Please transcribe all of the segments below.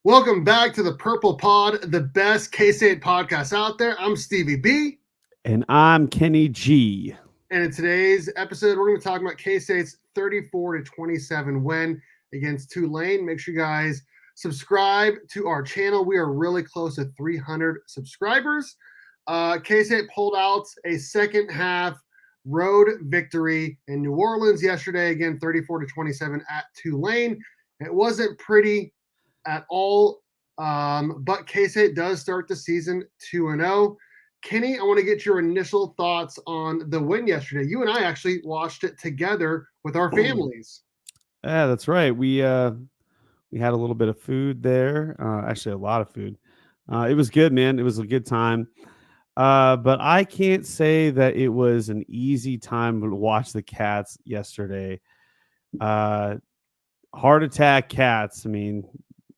Welcome back to the Purple Pod, the best K-State podcast out there. I'm Stevie B. And I'm Kenny G. And in today's episode, we're going to talk about K-State's 34-27 win against Tulane. Make sure you guys subscribe to our channel. We are really close to 300 subscribers. K-State pulled out a second half road victory in New Orleans yesterday, again, 34-27 at Tulane. It wasn't pretty at all. But K-State does start the season 2-0. Kenny, I want to get your initial thoughts on the win yesterday. You and I actually watched it together with our families. Yeah, that's right. We had a little bit of food there. Actually, a lot of food. It was good, man. It was a good time. But I can't say that it was an easy time to watch the Cats yesterday. Heart attack Cats. I mean,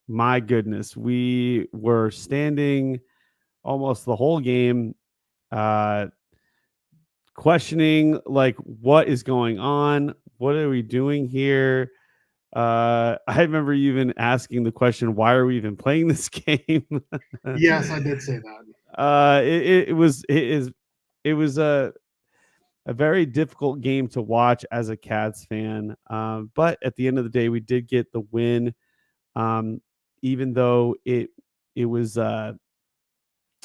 my goodness, we were standing almost the whole game, questioning like what is going on, what are we doing here. I remember even asking the question, why are we even playing this game? Yes, I did say that. It was a very difficult game to watch as a Cats fan. But at the end of the day, we did get the win. Even though it was it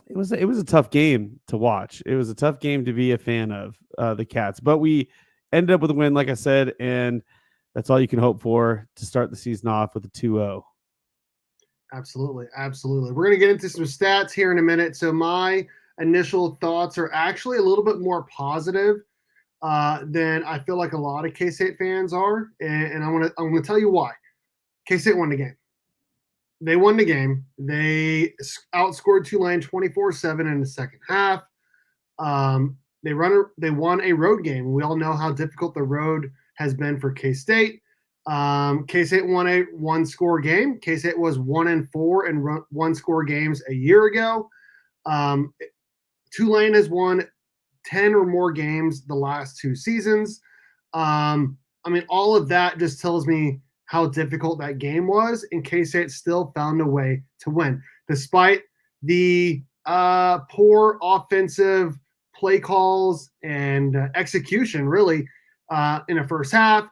was a tough game to watch. It was a tough game to be a fan of, the Cats. But we ended up with a win, like I said, and that's all you can hope for to start the season off with a 2-0. Absolutely. Absolutely. We're going to get into some stats here in a minute. So my initial thoughts are actually a little bit more positive than I feel like a lot of K-State fans are. And I'm going to tell you why. K-State won the game. They won the game. They outscored Tulane 24-7 in the second half. They won a road game. We all know how difficult the road has been for K-State. K-State won a one-score game. K-State was 1-4 in one-score games a year ago. Tulane has won 10 or more games the last two seasons. I mean, all of that just tells me how difficult that game was, and K-State still found a way to win, despite the poor offensive play calls and execution, really, in the first half.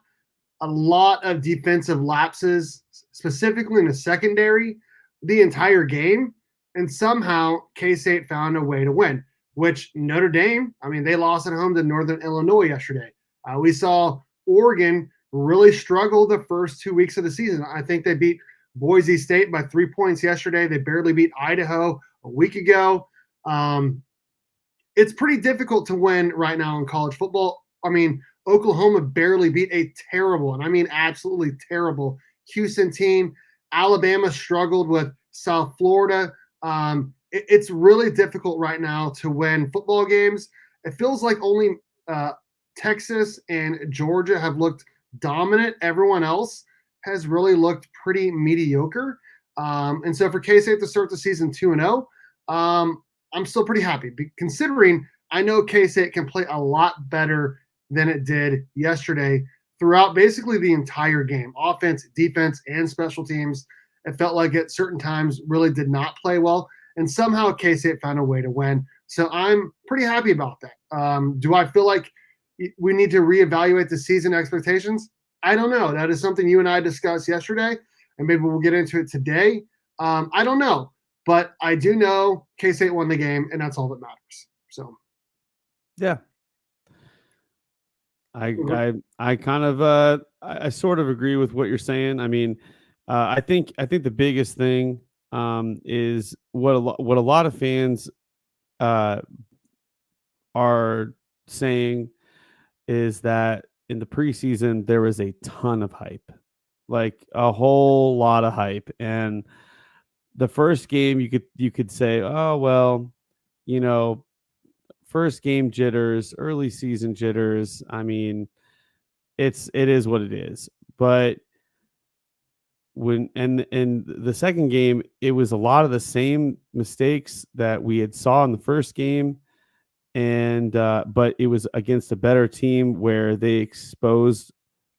A lot of defensive lapses, specifically in the secondary, the entire game. And somehow K-State found a way to win, which Notre Dame, I mean, they lost at home to Northern Illinois yesterday. We saw Oregon really struggle the first 2 weeks of the season. I think they beat Boise State by 3 points yesterday. They barely beat Idaho a week ago. It's pretty difficult to win right now in college football. I mean, Oklahoma barely beat a terrible, and I mean absolutely terrible, Houston team. Alabama struggled with South Florida. It's really difficult right now to win football games. It feels like only Texas and Georgia have looked dominant. Everyone else has really looked pretty mediocre. And so for K-State to start the season 2-0, I'm still pretty happy, considering I know K-State can play a lot better than it did yesterday throughout basically the entire game. Offense, defense, and special teams. It felt like at certain times really did not play well. And somehow K-State found a way to win. So I'm pretty happy about that. Do I feel like we need to reevaluate the season expectations? I don't know. That is something you and I discussed yesterday, and maybe we'll get into it today. I don't know. But I do know K-State won the game, and that's all that matters. So, Yeah. I kind of I sort of agree with what you're saying. I mean, I think the biggest thing is what a lot of fans uh, are saying is that in the preseason there was a ton of hype, like a whole lot of hype, and the first game you could say, oh well, you know, first game jitters, early season jitters. I mean, it is what it is. But when and in the second game, it was a lot of the same mistakes that we had saw in the first game, and but it was against a better team where they exposed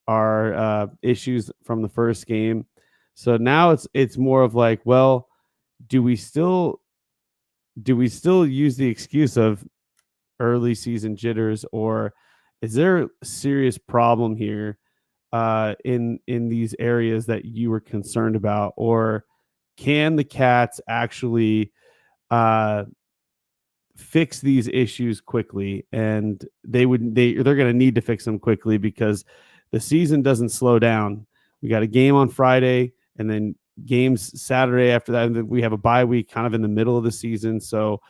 our issues from the first game. So now it's more of like, well, do we still use the excuse of early season jitters, or is there a serious problem here in these areas that you were concerned about, or can the Cats actually uh, fix these issues quickly? And they're going to need to fix them quickly because the season doesn't slow down. We got a game on Friday, and then games Saturday after that, and then we have a bye week kind of in the middle of the season. So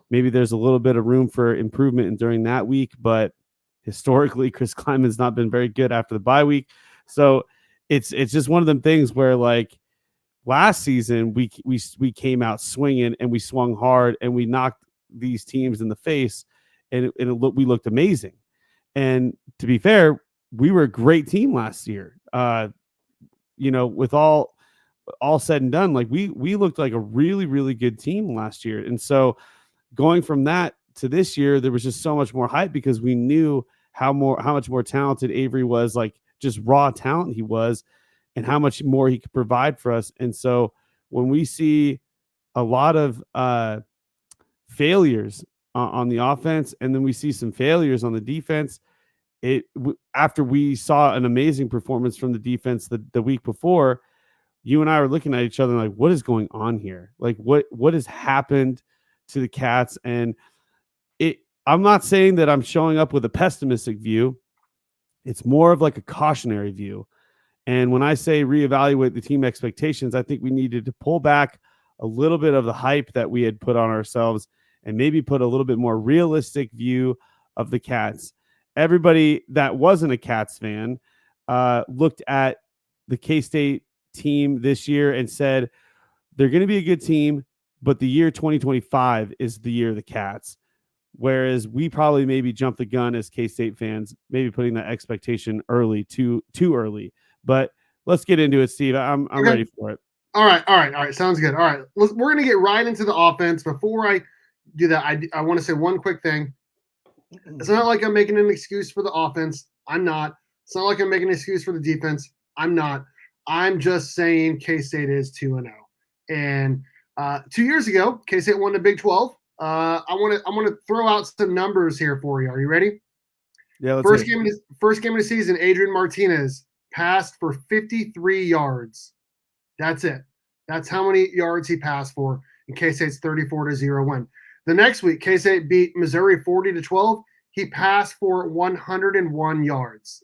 maybe there's a little bit of room for improvement during that week, but historically, Chris Kleiman's not been very good after the bye week. So it's just one of them things where, like, last season we came out swinging and we swung hard and we knocked these teams in the face, and we looked amazing. And to be fair, we were a great team last year. With all said and done, like we looked like a really, really good team last year. And so going from that to this year, there was just so much more hype because we knew how much more talented Avery was, like just raw talent he was, and how much more he could provide for us. And so when we see a lot of failures on the offense, and then we see some failures on the defense, after we saw an amazing performance from the defense the week before, you and I were looking at each other like, what is going on here? Like, what has happened to the Cats? And I'm not saying that I'm showing up with a pessimistic view. It's more of like a cautionary view. And when I say reevaluate the team expectations, I think we needed to pull back a little bit of the hype that we had put on ourselves and maybe put a little bit more realistic view of the Cats. Everybody that wasn't a Cats fan looked at the K-State team this year and said, they're going to be a good team, but the year 2025 is the year of the Cats. Whereas we probably maybe jumped the gun as K-State fans, maybe putting that expectation early, too early. But let's get into it, Steve. I'm Okay. ready for it. All right. Sounds good. All right. We're going to get right into the offense. Before I do that, I want to say one quick thing. It's not like I'm making an excuse for the offense. I'm not. It's not like I'm making an excuse for the defense. I'm not. I'm just saying K-State is 2-0. And 2 years ago, K-State won the Big 12. I want to throw out some numbers here for you. Are you ready? Yeah. First game of the season, Adrian Martinez passed for 53 yards. That's it. That's how many yards he passed for in K-State's 34-0 win. The next week, K-State beat Missouri 40-12. He passed for 101 yards.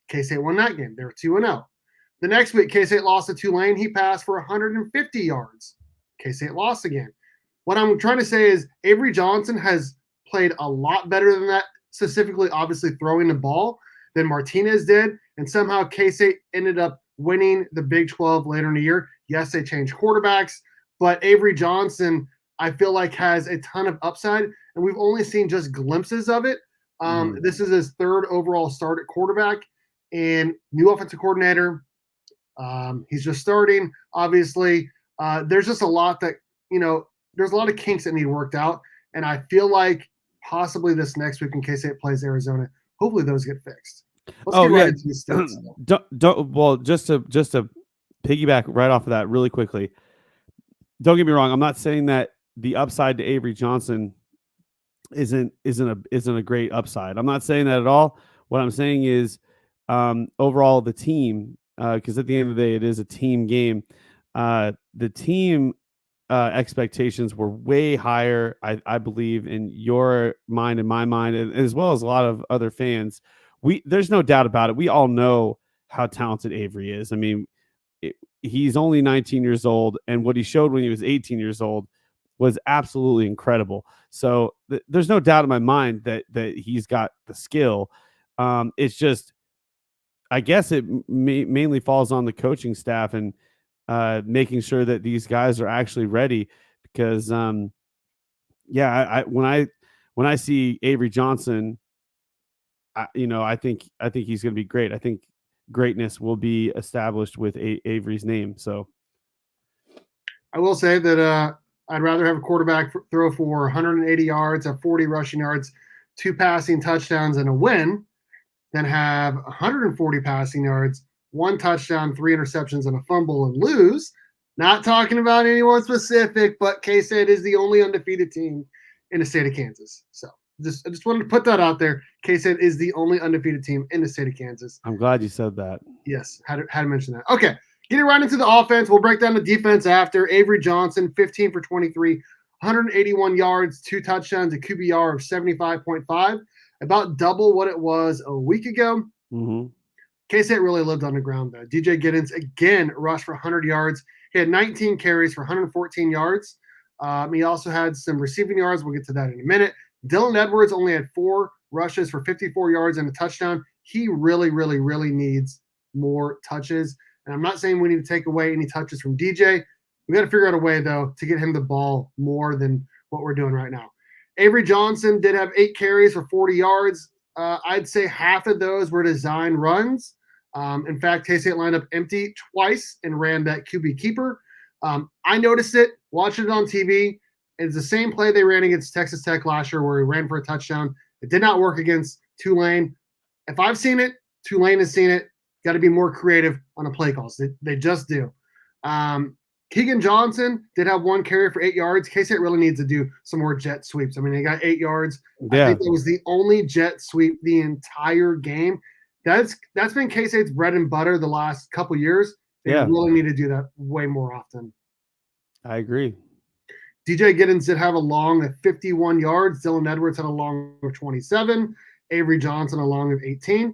K-State won that game. They were 2-0. The next week, K-State lost to Tulane. He passed for 150 yards. K-State lost again. What I'm trying to say is Avery Johnson has played a lot better than that, specifically, obviously, throwing the ball than Martinez did. And somehow K-State ended up winning the Big 12 later in the year. Yes, they changed quarterbacks, but Avery Johnson, I feel like, has a ton of upside, and we've only seen just glimpses of it. This is his third overall start at quarterback, and new offensive coordinator. He's just starting, obviously. There's just a lot that, there's a lot of kinks that need worked out, and I feel like possibly this next week when K-State plays Arizona, hopefully those get fixed. Let's get right into these stats. Well, just to piggyback right off of that really quickly, don't get me wrong. I'm not saying that the upside to Avery Johnson isn't a great upside. I'm not saying that at all. What I'm saying is overall the team, because at the end of the day, it is a team game. The team expectations were way higher, I believe, in your mind and my mind, and as well as a lot of other fans. There's no doubt about it. We all know how talented Avery is. I mean, he's only 19 years old, and what he showed when he was 18 years old was absolutely incredible. So there's no doubt in my mind that he's got the skill. It's just, I guess it mainly falls on the coaching staff and making sure that these guys are actually ready. Because, when I see Avery Johnson, I think he's going to be great. I think greatness will be established with Avery's name. So I will say that I'd rather have a quarterback throw for 180 yards, have 40 rushing yards, 2 passing touchdowns, and a win than have 140 passing yards, 1 touchdown, 3 interceptions, and a fumble and lose. Not talking about anyone specific, but K-State is the only undefeated team in the state of Kansas. So I just wanted to put that out there. K-State is the only undefeated team in the state of Kansas. I'm glad you said that. Yes, had to mention that. Okay, getting right into the offense. We'll break down the defense after. Avery Johnson, 15 for 23, 181 yards, 2 touchdowns, a QBR of 75.5, about double what it was a week ago. Mm-hmm. K-State really lived on the ground, though. DJ Giddens, again, rushed for 100 yards. He had 19 carries for 114 yards. He also had some receiving yards. We'll get to that in a minute. Dylan Edwards only had 4 rushes for 54 yards and a touchdown. He really, really, really needs more touches. And I'm not saying we need to take away any touches from DJ. We got to figure out a way, though, to get him the ball more than what we're doing right now. Avery Johnson did have 8 carries for 40 yards. I'd say half of those were design runs. In fact, K-State lined up empty twice and ran that QB keeper. I noticed it, watching it on TV. It's the same play they ran against Texas Tech last year where he ran for a touchdown. It did not work against Tulane. If I've seen it, Tulane has seen it. Got to be more creative on the play calls. They just do. Keegan Johnson did have 1 carry for 8 yards. K-State really needs to do some more jet sweeps. I mean, they got 8 yards. Yeah. I think it was the only jet sweep the entire game. That's been K-State's bread and butter the last couple years. They really need to do that way more often. I agree. DJ Giddens did have a long of 51 yards. Dylan Edwards had a long of 27. Avery Johnson a long of 18.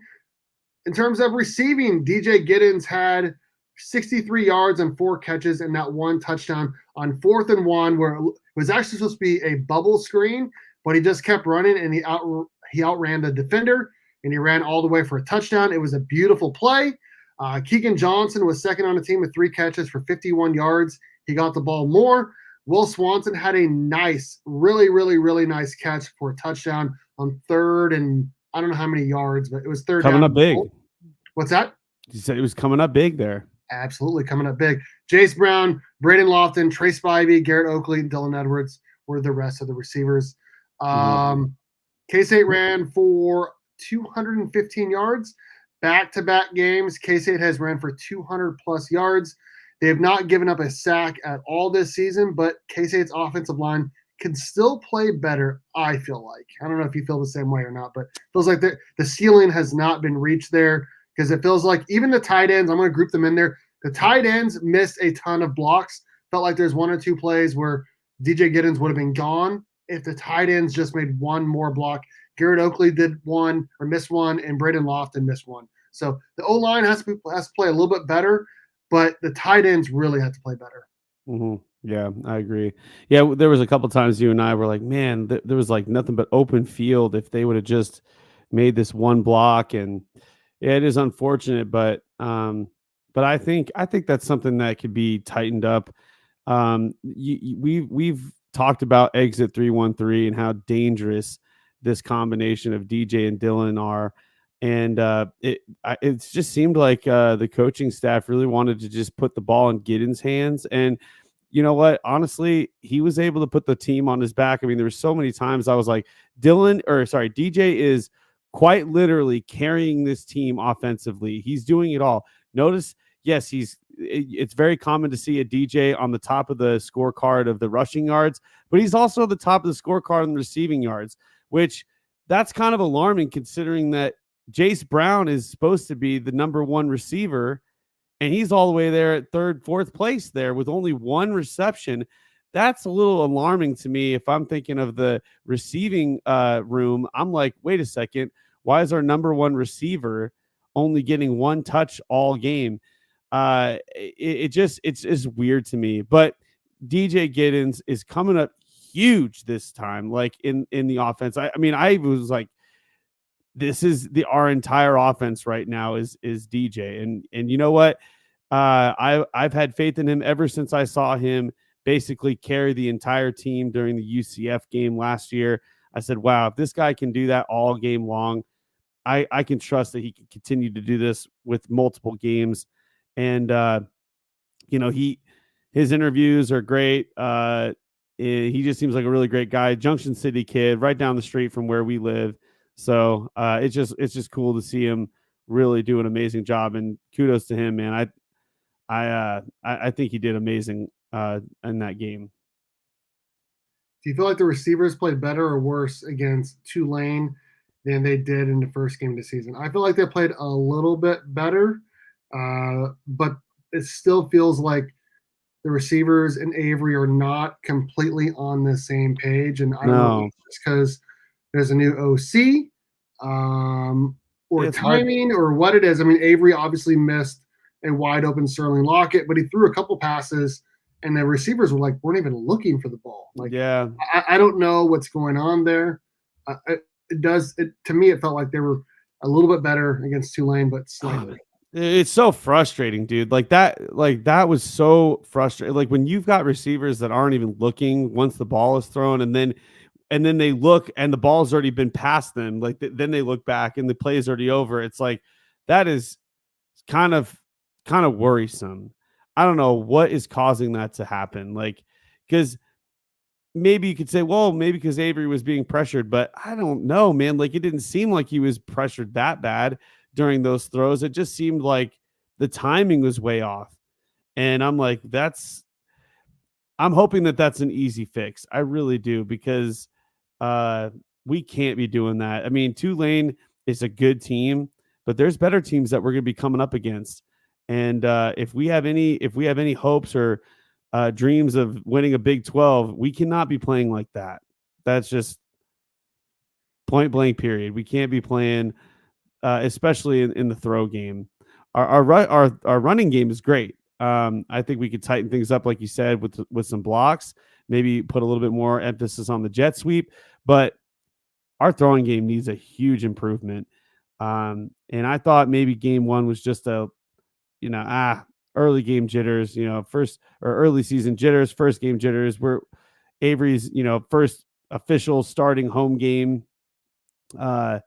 In terms of receiving, DJ Giddens had 63 yards and 4 catches and that 1 touchdown on 4th and 1, where it was actually supposed to be a bubble screen, but he just kept running and he outran the defender and he ran all the way for a touchdown. It was a beautiful play. Keegan Johnson was second on the team with 3 catches for 51 yards. He got the ball more. Will Swanson had a nice, really, really, really nice catch for a touchdown on 3rd and I don't know how many yards, but it was 3rd coming down. Up big. What's that? You said it was coming up big there. Absolutely coming up big. Jace Brown, Braden Lofton, Trey Spivey, Garrett Oakley, and Dylan Edwards were the rest of the receivers. K-State ran for 215 yards. Back-to-back games, K-State has ran for 200-plus yards. They have not given up a sack at all this season, but K-State's offensive line can still play better, I feel like. I don't know if you feel the same way or not, but it feels like the ceiling has not been reached there because it feels like even the tight ends, I'm going to group them in there, the tight ends missed a ton of blocks. Felt like there's 1 or 2 plays where DJ Giddens would have been gone if the tight ends just made 1 more block. Garrett Oakley did 1 or missed 1, and Braden Lofton missed 1. So the O-line has to play a little bit better, but the tight ends really have to play better. Mm-hmm. Yeah, I agree. Yeah, there was a couple times you and I were like, man, there was like nothing but open field if they would have just made this 1 block. And yeah, it is unfortunate, but I think that's something that could be tightened up. We've talked about exit 313 and how dangerous this combination of DJ and Dylan are. And it just seemed like the coaching staff really wanted to just put the ball in Giddens' hands. And you know what? Honestly, he was able to put the team on his back. I mean, there were so many times I was like, DJ is quite literally carrying this team offensively. He's doing it all. Notice, yes, it's very common to see a DJ on the top of the scorecard of the rushing yards, but he's also at the top of the scorecard on the receiving yards, which that's kind of alarming considering that Jace Brown is supposed to be the number 1 receiver, and he's all the way there at 3rd, 4th place there with only 1 reception. That's a little alarming to me. If I'm thinking of the receiving room, I'm like, wait a second, why is our number 1 receiver only getting 1 touch all game? It's just weird to me. But DJ Giddens is coming up huge this time, like in the offense. I mean, I was like, this is our entire offense right now is DJ. And you know what? I've had faith in him ever since I saw him basically carry the entire team during the UCF game last year. I said, wow, if this guy can do that all game long, I can trust that he can continue to do this with multiple games. And his interviews are great. He just seems like a really great guy. Junction City kid, right down the street from where we live. So it's just cool to see him really do an amazing job, and kudos to him, man. I think he did amazing in that game. Do you feel like the receivers played better or worse against Tulane than they did in the first game of the season? I feel like they played a little bit better, but it still feels like the receivers and Avery are not completely on the same page. And I don't know if No, it's because there's a new OC, or it's hard. timing or what it is. I mean, Avery obviously missed a wide open Sterling Lockett, but he threw a couple passes and the receivers were like, weren't even looking for the ball. Like, Yeah. I don't know what's going on there. To me, it felt like they were a little bit better against Tulane, but slightly. It's so frustrating, dude. Like that was so frustrating. Like when you've got receivers that aren't even looking once the ball is thrown, and then they look and the ball's already been past them. Like then they look back and the play is already over. It's like that is kind of kind of worrisome. I don't know what is causing that to happen. Like because maybe you could say, well, maybe because Avery was being pressured, but I don't know, man. Like it didn't seem like he was pressured that bad during those throws. It just seemed like the timing was way off. And I'm like, I'm hoping that that's an easy fix. I really do because uh, we can't be doing that. I mean, Tulane is a good team, but there's better teams that we're going to be coming up against. And if we have any hopes or dreams of winning a Big 12, we cannot be playing like that. That's just point blank. Period. We can't be playing, especially in the throw game. Our running game is great. I think we could tighten things up, like you said, with some blocks. Maybe put a little bit more emphasis on the jet sweep, but our throwing game needs a huge improvement. And I thought maybe game one was just a you know early game jitters, first or early season jitters, first game jitters. We're Avery's first official starting home game. Uh,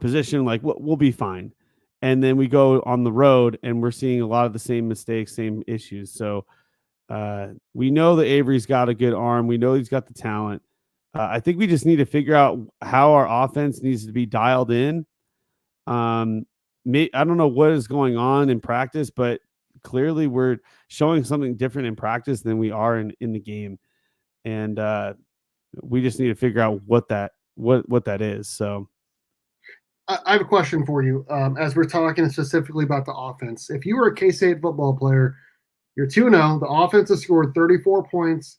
position, like we'll be fine. And then we go on the road and we're seeing a lot of the same mistakes, same issues. So we know that Avery's got a good arm. We know he's got the talent. I think we just need to figure out how our offense needs to be dialed in. Um, I don't know what is going on in practice, but clearly we're showing something different in practice than we are in the game. And we just need to figure out what that is. So I have a question for you. As we're talking specifically about the offense, if you were a K State football player, you're 2-0. The offense has scored 34 points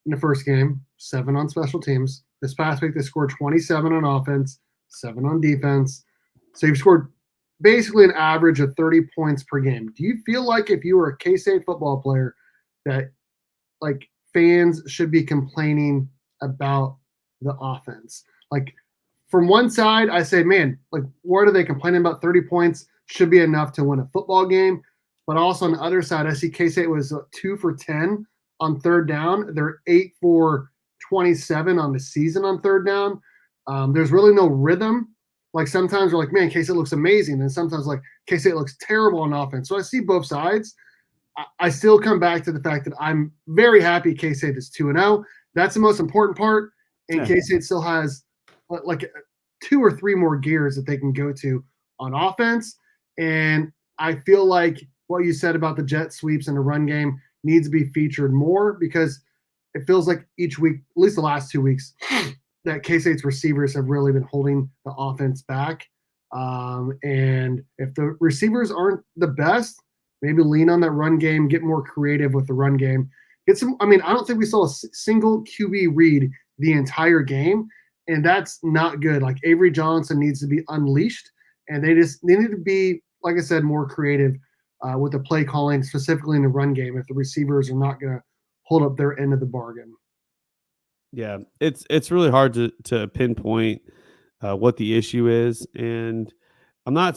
in the first game, 7 on special teams. This past week, they scored 27 on offense, 7 on defense. So you've scored basically an average of 30 points per game. Do you feel like if you were a K State football player that like fans should be complaining about the offense? Like from one side, I say, man, like what are they complaining about? 30 points should be enough to win a football game. But also on the other side, I see K State was 2 for 10 on third down. They're 8 for 27 on the season on third down. There's really no rhythm. Like sometimes we're like, man, K State looks amazing. And sometimes like K State looks terrible on offense. So I see both sides. I still come back to the fact that I'm very happy K State is 2-0. That's the most important part. And yeah. K State still has like 2 or 3 more gears that they can go to on offense. And I feel like what you said about the jet sweeps and the run game needs to be featured more because it feels like each week, at least the last 2 weeks, that K State's receivers have really been holding the offense back. And if the receivers aren't the best, maybe lean on that run game, get more creative with the run game. Get some. I mean, I don't think we saw a single QB read the entire game, and that's not good. Like Avery Johnson needs to be unleashed, and they need to be, like I said, more creative with the play calling, specifically in the run game. If the receivers are not going to hold up their end of the bargain. Yeah, it's really hard to pinpoint what the issue is, and I'm not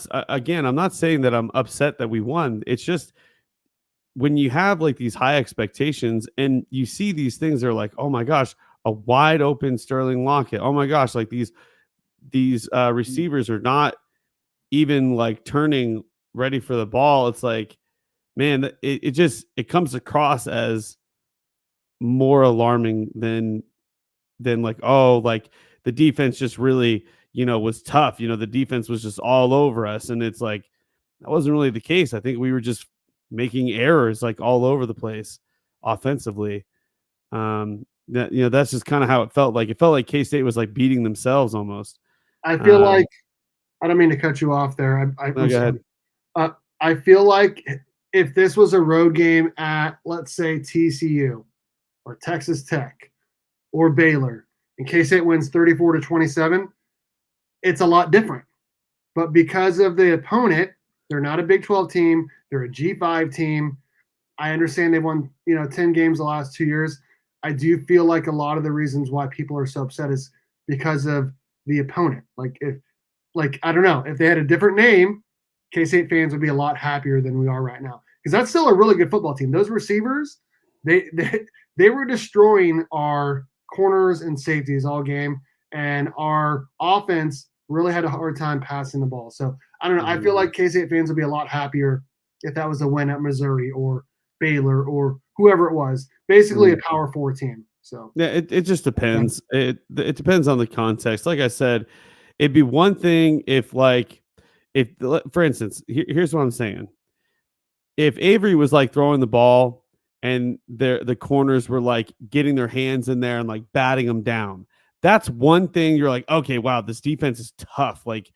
saying that I'm upset that we won. It's just when you have like these high expectations and you see these things, they're like, oh my gosh, a wide open Sterling Lockett. Oh my gosh, like these receivers are not even like turning ready for the ball. It's like, man, it comes across as more alarming than like, oh, like the defense just really, was tough. The defense was just all over us, and it's like that wasn't really the case. I think we were just making errors like all over the place offensively. That's just kind of how it felt like. It felt like K-State was like beating themselves almost. I feel like Um, I don't mean to cut you off there. no, I'm go sorry. ahead. I feel like if this was a road game at, let's say, TCU or Texas Tech or Baylor, and K State wins 34-27, it's a lot different. But because of the opponent, they're not a Big 12 team, they're a G5 team. I understand they've won, 10 games the last 2 years. I do feel like a lot of the reasons why people are so upset is because of the opponent. Like I don't know, if they had a different name, K-State fans would be a lot happier than we are right now, because that's still a really good football team. Those receivers, they were destroying our corners and safeties all game, and our offense really had a hard time passing the ball. So I don't know. I feel Mhm. like K-State fans would be a lot happier if that was a win at Missouri or Baylor or whoever it was. Basically, a Mhm. Power Four team. So Yeah, it just yeah. depends. It depends on the context. Like I said, it'd be one thing if for instance, here's what I'm saying. If Avery was like throwing the ball and the corners were like getting their hands in there and like batting them down, that's one thing you're like, okay, wow, this defense is tough. Like,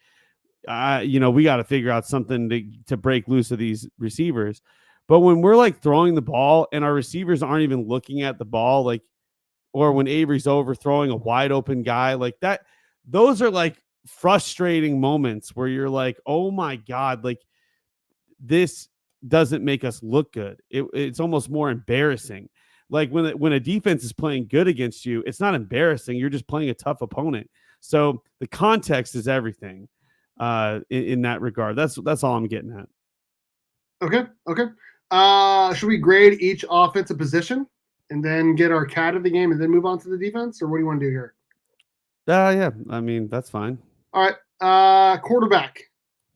we got to figure out something to break loose of these receivers. But when we're like throwing the ball and our receivers aren't even looking at the ball, like, or when Avery's overthrowing a wide open guy like that, those are like frustrating moments where you're like, oh my God, like this doesn't make us look good. It's almost more embarrassing. Like when a defense is playing good against you, it's not embarrassing. You're just playing a tough opponent. So the context is everything in that regard. That's all I'm getting at. Okay. Okay. Should we grade each offensive position and then get our cat of the game and then move on to the defense, or what do you want to do here? Yeah, I mean that's fine. All right. Quarterback.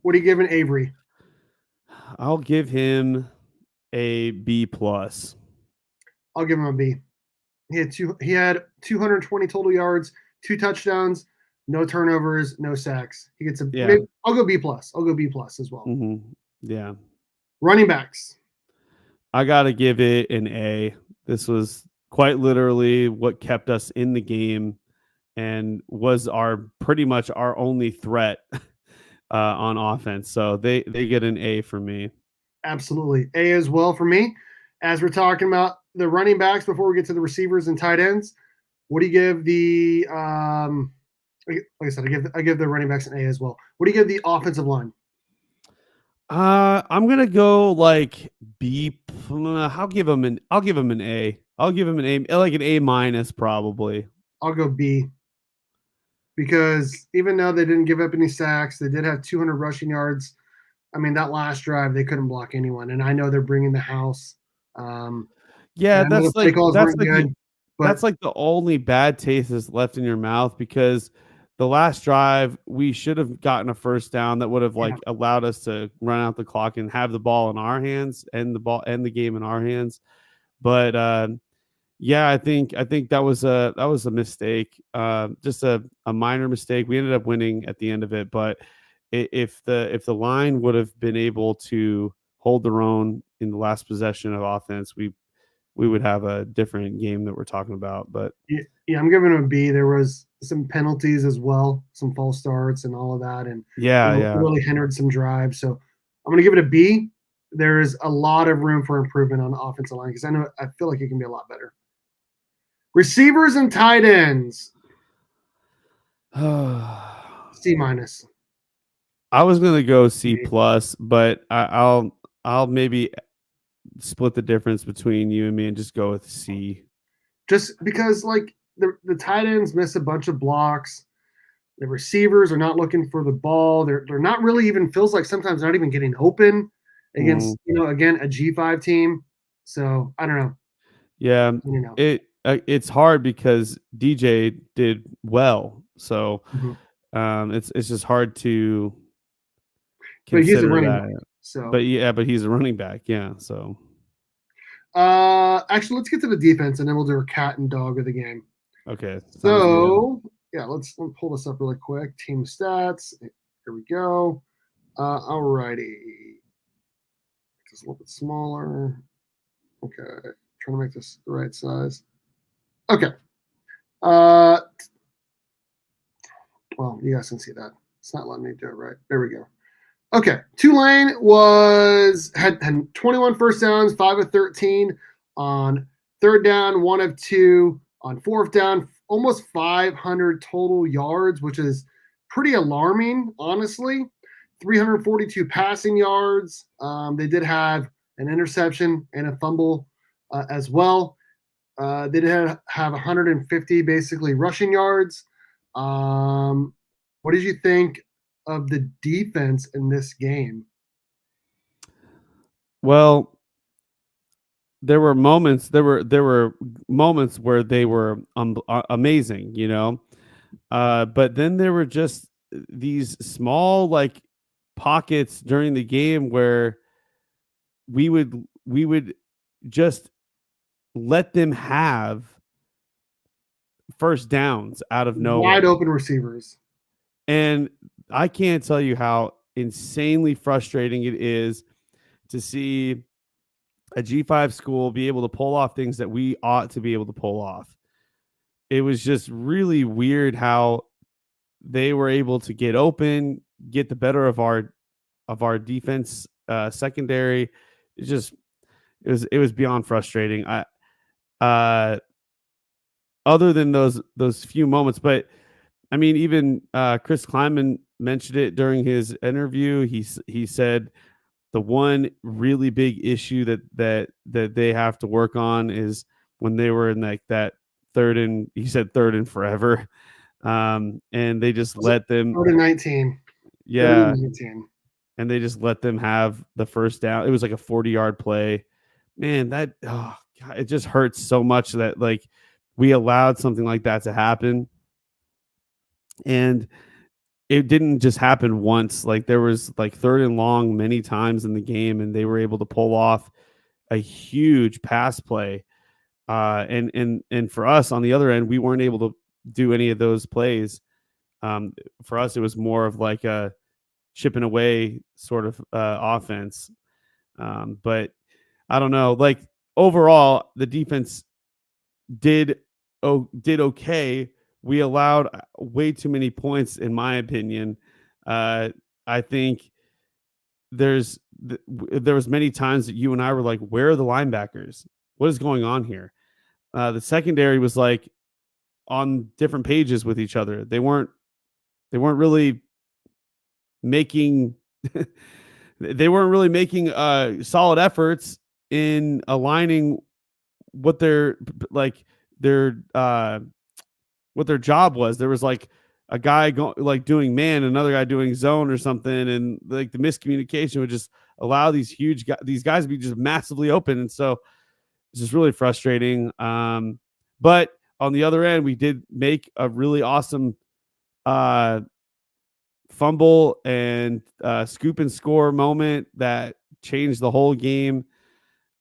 What are you giving Avery? I'll give him a B plus. I'll give him a B. He had 220 total yards, 2 touchdowns, no turnovers, no sacks. He gets a Yeah. maybe, I'll go B plus. I'll go B plus as well. Yeah. Running backs. I got to give it an A. This was quite literally what kept us in the game and was our pretty much our only threat on offense. So they get an A for me. Absolutely. A as well for me. As we're talking about the running backs before we get to the receivers and tight ends, what do you give the like I said, I give the running backs an A as well. What do you give the offensive line? I'm gonna go like B. I'll give him an A. I'll give him an A, like an A minus probably. I'll go B, because even though they didn't give up any sacks, they did have 200 rushing yards. I mean, that last drive they couldn't block anyone, and I know they're bringing the house. Um, and Yeah, I know the play calls that's weren't like the good, but that's like the only bad taste that's left in your mouth because the last drive we should have gotten a first down that would have yeah, like allowed us to run out the clock and have the ball in our hands and the game in our hands. But yeah, I think that was a mistake, just a minor mistake. We ended up winning at the end of it, but if the line would have been able to hold their own in the last possession of offense, we would have a different game that we're talking about. But yeah, I'm giving them a B. There was some penalties as well, some false starts and all of that, and yeah, yeah, really hindered some drives. So I'm going to give it a B. There is a lot of room for improvement on the offensive line, because I feel like it can be a lot better. Receivers and tight ends, C minus. I was gonna go C B. plus, but I'll maybe split the difference between you and me and just go with C. Just because like the tight ends miss a bunch of blocks. The receivers are not looking for the ball. They're not really even, feels like sometimes not even getting open Mm, against, again, a G5 team. So I don't know. yeah, You know. it's hard because DJ did well, so Mhm. it's just hard to But he's a consider running that. back. So But yeah, but he's a running back, yeah. So actually let's get to the defense and then we'll do our cat and dog of the game. okay, sounds good. So yeah, let's pull this up really quick. Team stats. Here we go. Alrighty. Just a little bit smaller. Okay. Trying to make this the right size. Okay. Uh, well, you guys can see that. It's not letting me do it right. There we go. Okay. Tulane had 21 first downs, 5 of 13 on third down, 1 of 2 on fourth down, almost 500 total yards, which is pretty alarming, honestly. 342 passing yards. They did have an interception and a fumble as well. They did have 150 basically rushing yards. What did you think of the defense in this game? Well, there were moments where they were amazing, but then there were just these small like pockets during the game where we would just let them have first downs out of Wide nowhere. open receivers. And I can't tell you how insanely frustrating it is to see a G5 school be able to pull off things that we ought to be able to pull off. It was just really weird how they were able to get open, get the better of our defense secondary. It was beyond frustrating. I other than those few moments, but I mean, even Chris Kleiman mentioned it during his interview. He said the one really big issue that they have to work on is when they were in like that he said third and forever, and they just let them, 3rd and 19. 3rd yeah, and 19. and they just let them have the first down. It was like a 40-yard play. Man, that oh, God, it just hurts so much that like we allowed something like that to happen, and it didn't just happen once. Like there was like third and long many times in the game, and they were able to pull off a huge pass play. And for us on the other end, we weren't able to do any of those plays. For us, it was more of like a chipping away sort of offense. But I don't know. Like overall, the defense did did okay. We allowed way too many points, in my opinion. I think there was many times that you and I were like, "Where are the linebackers? What is going on here?" The secondary was like on different pages with each other. They weren't really making they weren't really making solid efforts in aligning what like their what their job was. There was like a guy like doing man, another guy doing zone or something, and like the miscommunication would just allow these guys to be just massively open, and so it's just really frustrating. But on the other end, we did make a really awesome uh, fumble and scoop and score moment that changed the whole game.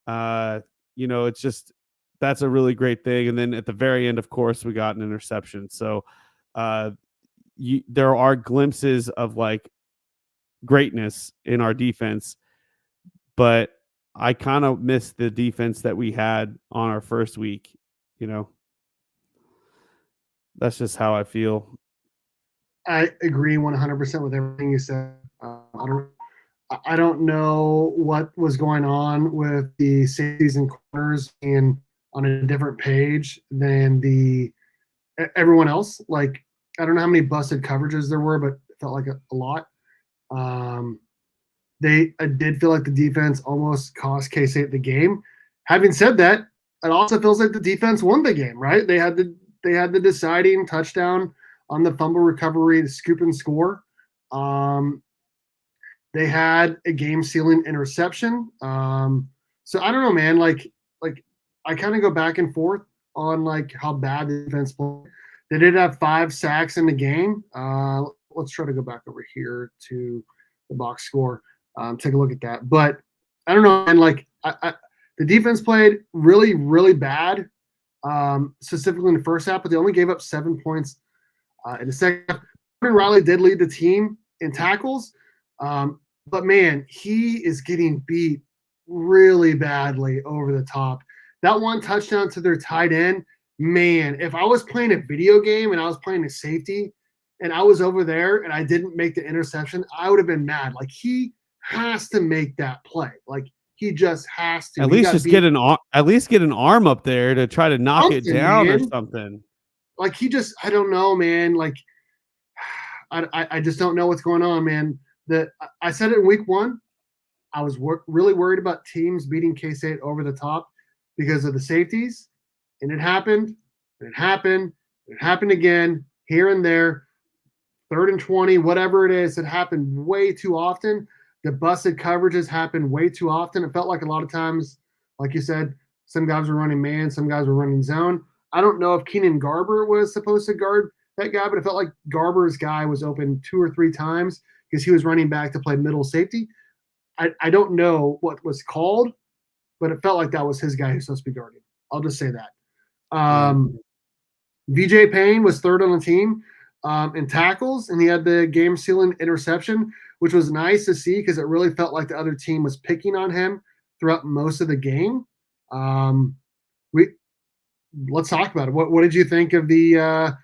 Uh, it's just that's a really great thing. And then at the very end, of course, we got an interception. So uh, there are glimpses of like greatness in our defense, but I kind of miss the defense that we had on our first week. You know, that's just how I feel. I agree 100% with everything you said. I don't know what was going on with the safeties and corners and on a different page than the everyone else. Like I don't know how many busted coverages there were, but it felt like a lot. Um, I did feel like the defense almost cost K-State the game. Having said that, it also feels like the defense won the game, right? They had the deciding touchdown on the fumble recovery, the scoop and score. Um, they had a game sealing interception. So I don't know, man. Like I kind of go back and forth on like how bad the defense played. They did have 5 sacks in the game. Let's try to go back over here to the box score. Take a look at that. But I don't know, and like the defense played really, really bad, specifically in the first half, but they only gave up 7 points In the second half, Riley did lead the team in tackles, but man, he is getting beat really badly over the top. That one touchdown to their tight end, man, if I was playing a video game and I was playing a safety and I was over there and I didn't make the interception, I would have been mad. Like he has to make that play. Like he just has to. At He least got just beat at least get an arm up there to try to knock it something, down or man. something. Like he just, I don't know, man. Like I just don't know what's going on, man. I said it in week one. I was really worried about teams beating K-State over the top because of the safeties, and it happened, and it happened, and it happened again here and there. 3rd and 20, whatever it is, it happened way too often. The busted coverages happened way too often. It felt like a lot of times, like you said, some guys were running man, some guys were running zone. I don't know if Keenan Garber was supposed to guard that guy, but it felt like Garber's guy was open 2 or 3 times because he was running back to play middle safety. I don't know what was called, but it felt like that was his guy who's supposed to be guarding. I'll just say that. Yeah. VJ Payne was third on the team in tackles, and he had the game sealing interception, which was nice to see because it really felt like the other team was picking on him throughout most of the game. We let's talk about it. What did you think of the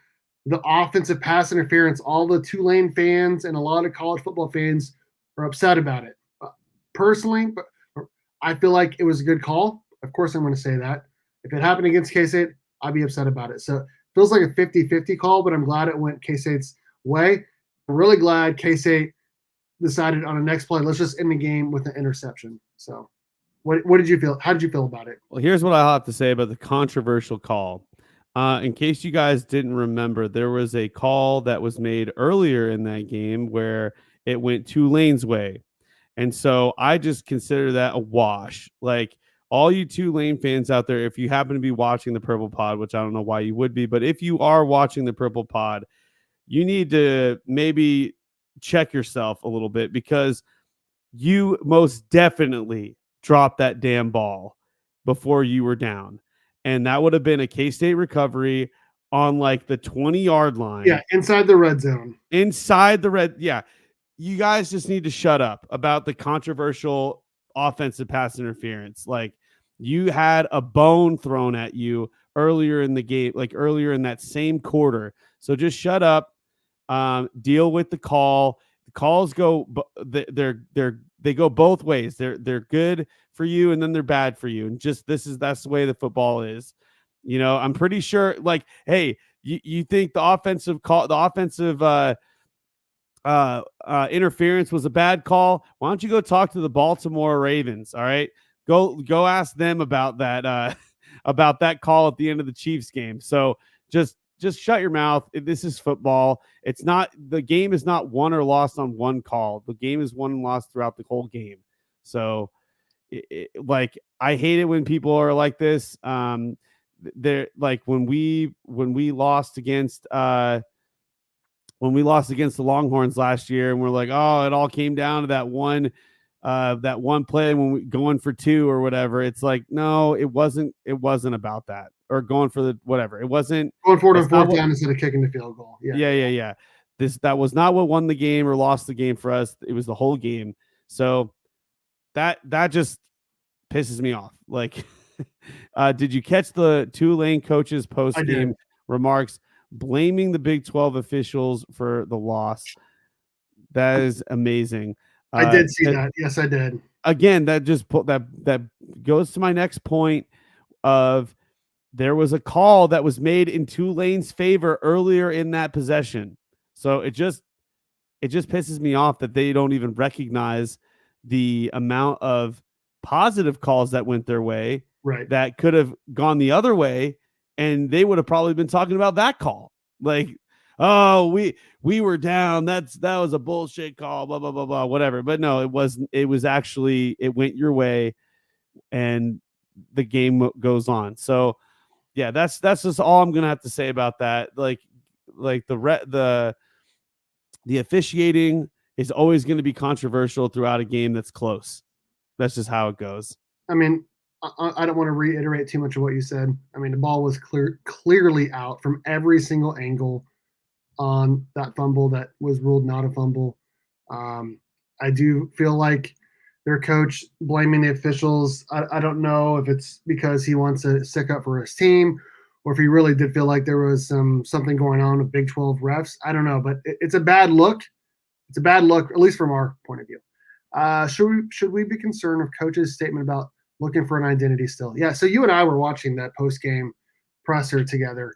offensive pass interference? All the Tulane fans and a lot of college football fans are upset about it. Personally, but I feel like it was a good call. Of course, I'm going to say that. If it happened against K-State, I'd be upset about it. So it feels like a 50-50 call, but I'm glad it went K-State's way. I'm really glad K-State decided on the next play, let's just end the game with an interception. So what did you feel? How did you feel about it? Well, here's what I'll have to say about the controversial call. In case you guys didn't remember, there was a call that was made earlier in that game where it went Tulane's way. And so I just consider that a wash. Like all you Tulane fans out there, if you happen to be watching the Purple Pod, which I don't know why you would be, but if you are watching the Purple Pod, you need to maybe check yourself a little bit because you most definitely dropped that damn ball before you were down. And that would have been a K-State recovery on like the 20-yard line. Yeah, inside the red zone. Inside the red. Yeah. You guys just need to shut up about the controversial offensive pass interference. Like you had a bone thrown at you earlier in the game, like earlier in that same quarter. So just shut up. Deal with the call. The calls go, they go both ways. They're good for you and then they're bad for you. And just that's the way the football is. You know, I'm pretty sure. Like, hey, you think the offensive interference was a bad call? Why don't you go talk to the Baltimore Ravens? All right, go ask them about that about that call at the end of the Chiefs game. So just shut your mouth. This is football. It's not, the game is not won or lost on one call. The game is won and lost throughout the whole game. So like I hate it when people are like this. They're like when we lost against the Longhorns last year, and we're like, oh, it all came down to that one play when we going for 2 or whatever. It's like, no, it wasn't about that, or going for the whatever. It wasn't going forward on 4th down instead of kicking the field goal. Yeah. That was not what won the game or lost the game for us. It was the whole game. So that just pisses me off. Like, did you catch the Tulane coach's post game remarks blaming the Big 12 officials for the loss? That is amazing. I did see that. Yes, I did. Again, that just that goes to my next point of there was a call that was made in Tulane's favor earlier in that possession. So it just pisses me off that they don't even recognize the amount of positive calls that went their way, right, that could have gone the other way, and they would have probably been talking about that call. Like, oh, we were down. That was a bullshit call, blah, blah, blah, blah, whatever. But no, it wasn't. It was actually, it went your way and the game goes on. So yeah, that's just all I'm going to have to say about that. Like the officiating is always going to be controversial throughout a game that's close. That's just how it goes. I mean, I don't want to reiterate too much of what you said. I mean, the ball was clearly out from every single angle. on that fumble that was ruled not a fumble. Um, I do feel like their coach blaming the officials. I don't know if it's because he wants to stick up for his team or if he really did feel like there was something going on with Big 12 refs. I don't know, but it's a bad look. It's a bad look, at least from our point of view. Should we be concerned with coach's statement about looking for an identity still? Yeah. So you and I were watching that post game presser together.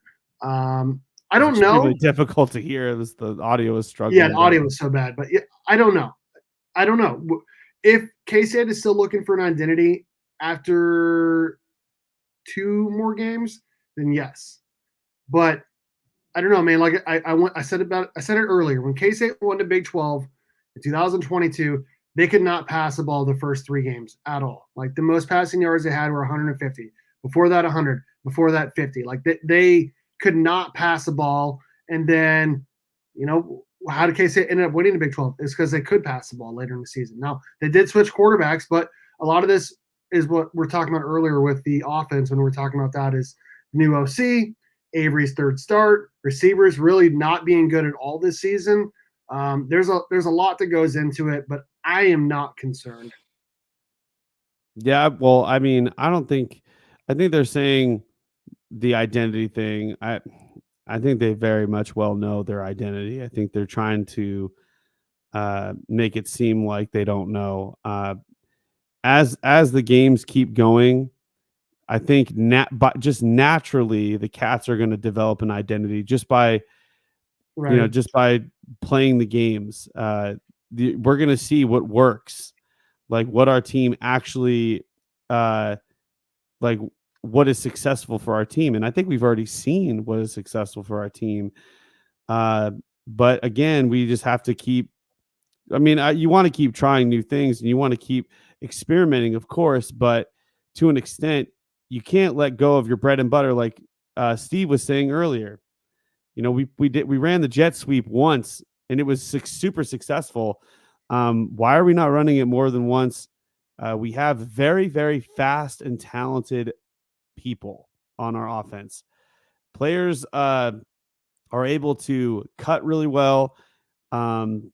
I It was don't extremely know. difficult to hear. It was the audio was Yeah, the struggling, but audio was so bad, but yeah, I don't know. I don't know if K-State is still looking for an identity after two more games. Then yes, but I don't know, man. Like I said it earlier. When K-State won the Big 12 in 2022, they could not pass the ball the first three games at all. Like the most passing yards they had were 150. Before that, 100. Before that, 50. Like they could not pass the ball. And then, how did K-State end up winning the Big 12? It's because they could pass the ball later in the season. Now they did switch quarterbacks, but a lot of this is what we're talking about earlier with the offense. When we're talking about that is new OC, Avery's third start, receivers really not being good at all this season. There's a lot that goes into it, but I am not concerned. yeah, well, I mean, I think they're saying the identity thing. I think they very much well know their identity. I think they're trying to make it seem like they don't know. As the games keep going, I think but just naturally the Cats are going to develop an identity just by Right, just by playing the games. We're going to see what works, like what our team actually uh, like what is successful for our team, and I think we've already seen what is successful for our team. Uh, but again, we just have to keep. I mean, you want to keep trying new things and you want to keep experimenting, of course, but to an extent, you can't let go of your bread and butter, like Steve was saying earlier. We ran the jet sweep once and it was super successful. Why are we not running it more than once? We have very, very fast and talented people on our offense. Players are able to cut really well, and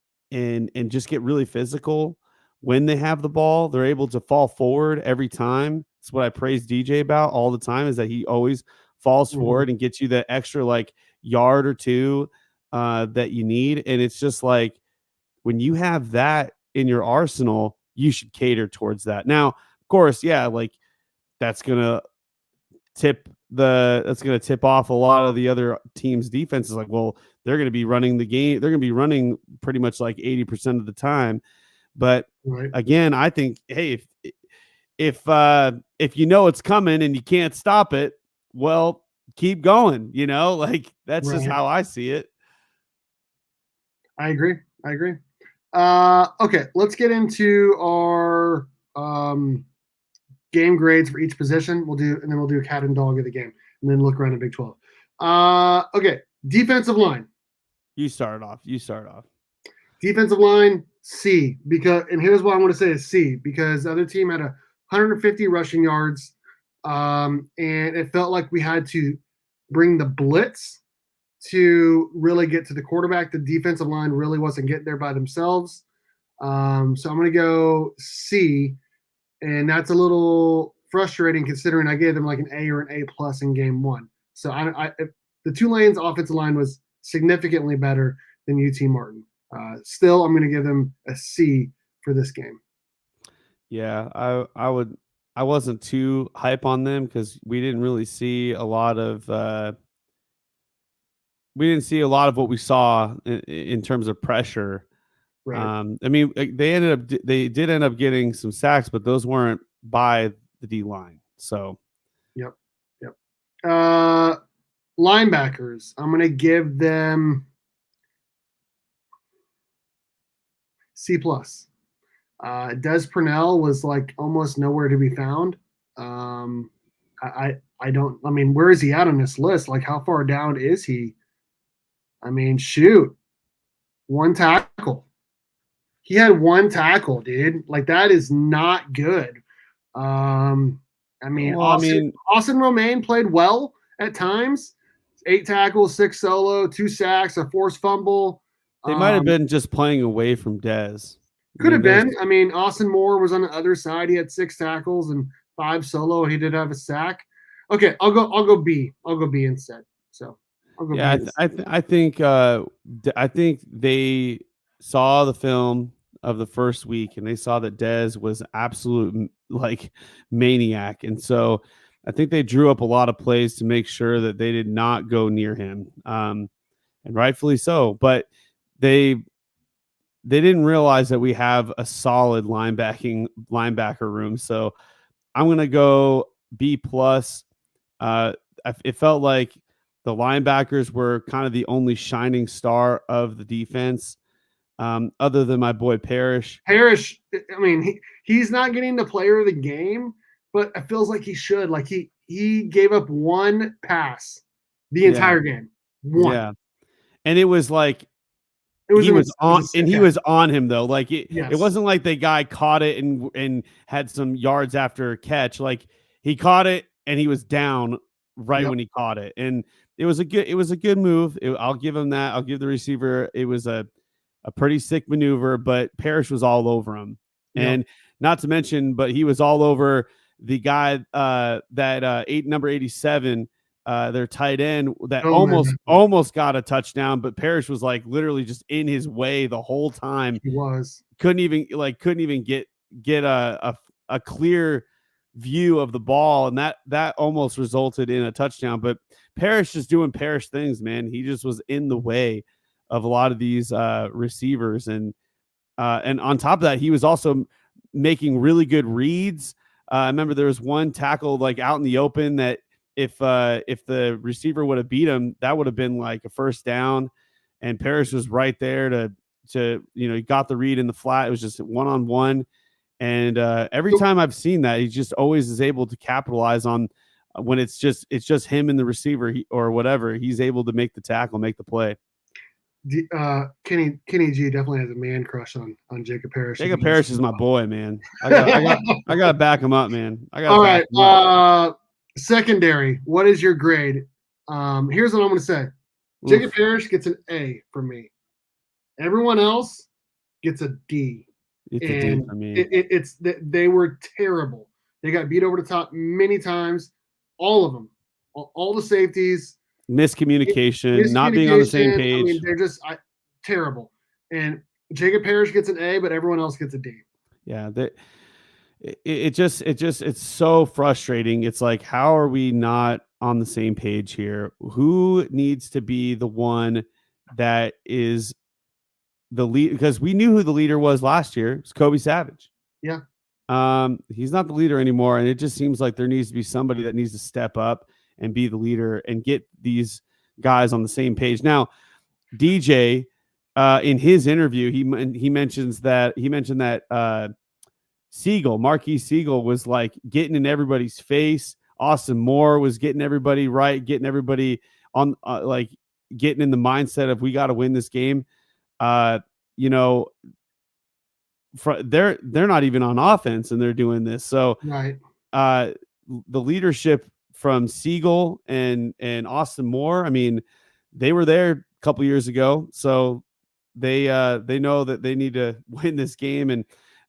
just get really physical when they have the ball. They're able to fall forward every time. That's what I praise DJ about all the time, is that he always falls mm-hmm. forward and gets you that extra like yard or two that you need. And it's just like when you have that in your arsenal, you should cater towards that. Now, of course, yeah, like that's gonna that's going to tip off a lot of the other teams' defenses. Like, well, they're going to be running the game. They're going to be running pretty much like 80% of the time. But Right, again, I think, hey, if you know it's coming and you can't stop it, well, keep going. Like that's just right. how I see it. I agree. I agree. Okay, let's get into our game grades for each position. And then we'll do a cat and dog of the game, and then look around the Big 12. Okay, defensive line. You start off. You start off. Defensive line C, and here's what I want to say is C, because the other team had 150 rushing yards, and it felt like we had to bring the blitz to really get to the quarterback. The defensive line really wasn't getting there by themselves. So I'm going to go C, and that's a little frustrating considering I gave them like an A or an A plus in game one. So the Tulane's offensive line was significantly better than UT Martin. Still, I'm going to give them a C for this game. Yeah, I would. I wasn't too hype on them because we didn't really see a lot of what we saw in terms of pressure. Right. I mean, they did end up getting some sacks, but those weren't by the D line. So, Yep. Yep. Linebackers. I'm going to give them C plus. Des Purnell was like almost nowhere to be found. I don't. I mean, where is he at on this list? Like, how far down is he? I mean, shoot, one tackle. He had one tackle, dude. Like that is not good. I mean, well, I Austin mean, Austin Romaine played well at times. 8 tackles, 6 solo, 2 sacks, a forced fumble. They might have Um, been just playing away from Dez. I could mean, have there's been. I mean, Austin Moore was on the other side. He had 6 tackles and 5 solo, and he did have a sack. Okay, I'll go B. I'll go B instead. So I'll go yeah, B instead. I think they saw the film of the first week and they saw that Dez was absolute like maniac, and so I think they drew up a lot of plays to make sure that they did not go near him, and rightfully so. But they they didn't realize that we have a solid linebacker room, so I'm gonna go B plus. Uh, it felt like the linebackers were kind of the only shining star of the defense, other than my boy Parrish. Parrish, I mean, he's not getting the player of the game, but it feels like he should. Like he gave up one pass the Yeah, entire game. One. yeah, and it was like It was it was he yeah. was on him though. Like it Yes. wasn't like the guy caught it and had some yards after a catch. Like he caught it and he was down right Yep. when he caught it, and it was a good move. I'll give him that. I'll give the receiver. It was a pretty sick maneuver, but Parrish was all over him. Yep. And not to mention, but he was all over the guy that number 87, their tight end that Oh man, almost got a touchdown, but Parrish was like literally just in his way the whole time. he was. Couldn't even get a clear view of the ball, and that almost resulted in a touchdown. But Parrish just doing Parrish things, man. He just was in the way of a lot of these receivers, and on top of that, he was also making really good reads. I remember there was one tackle like out in the open that if the receiver would have beat him, that would have been like a first down, and Parrish was right there to he got the read in the flat. It was just one on one, and every So, time I've seen that, he just always is able to capitalize on when it's just him and the receiver or whatever. He's able to make the tackle, make the play. Kenny G definitely has a man crush on Jacob Parrish. Jacob Parrish is my boy, man. I got to back him up, man. I got to All back right. him up. Secondary. What is your grade? Here's what I'm going to say. Jacob Oof, Parrish gets an A from me. Everyone else gets a D, it's a D and for me. it's they were terrible. They got beat over the top many times. All of them, all the safeties, Miscommunication, not being on the same miscommunication. I mean, page. they're just terrible. And Jacob Parrish gets an A, but everyone else gets a D. Yeah, it's so frustrating. It's like, how are we not on the same page here? Who needs to be the one that is the lead? Because we knew who the leader was last year. It's Kobe Savage. Yeah. He's not the leader anymore, and it just seems like there needs to be somebody that needs to step up and be the leader and get these guys on the same page. Now, DJ, in his interview, he mentioned that Marquis Siegel was like getting in everybody's face. Austin Moore was getting everybody right, getting everybody on like getting in the mindset of we got to win this game. Uh, you know, they're not even on offense and they're doing this. So Right. The leadership from Siegel and Austin Moore, I mean, they were there a couple years ago, so they know that they need to win this game. And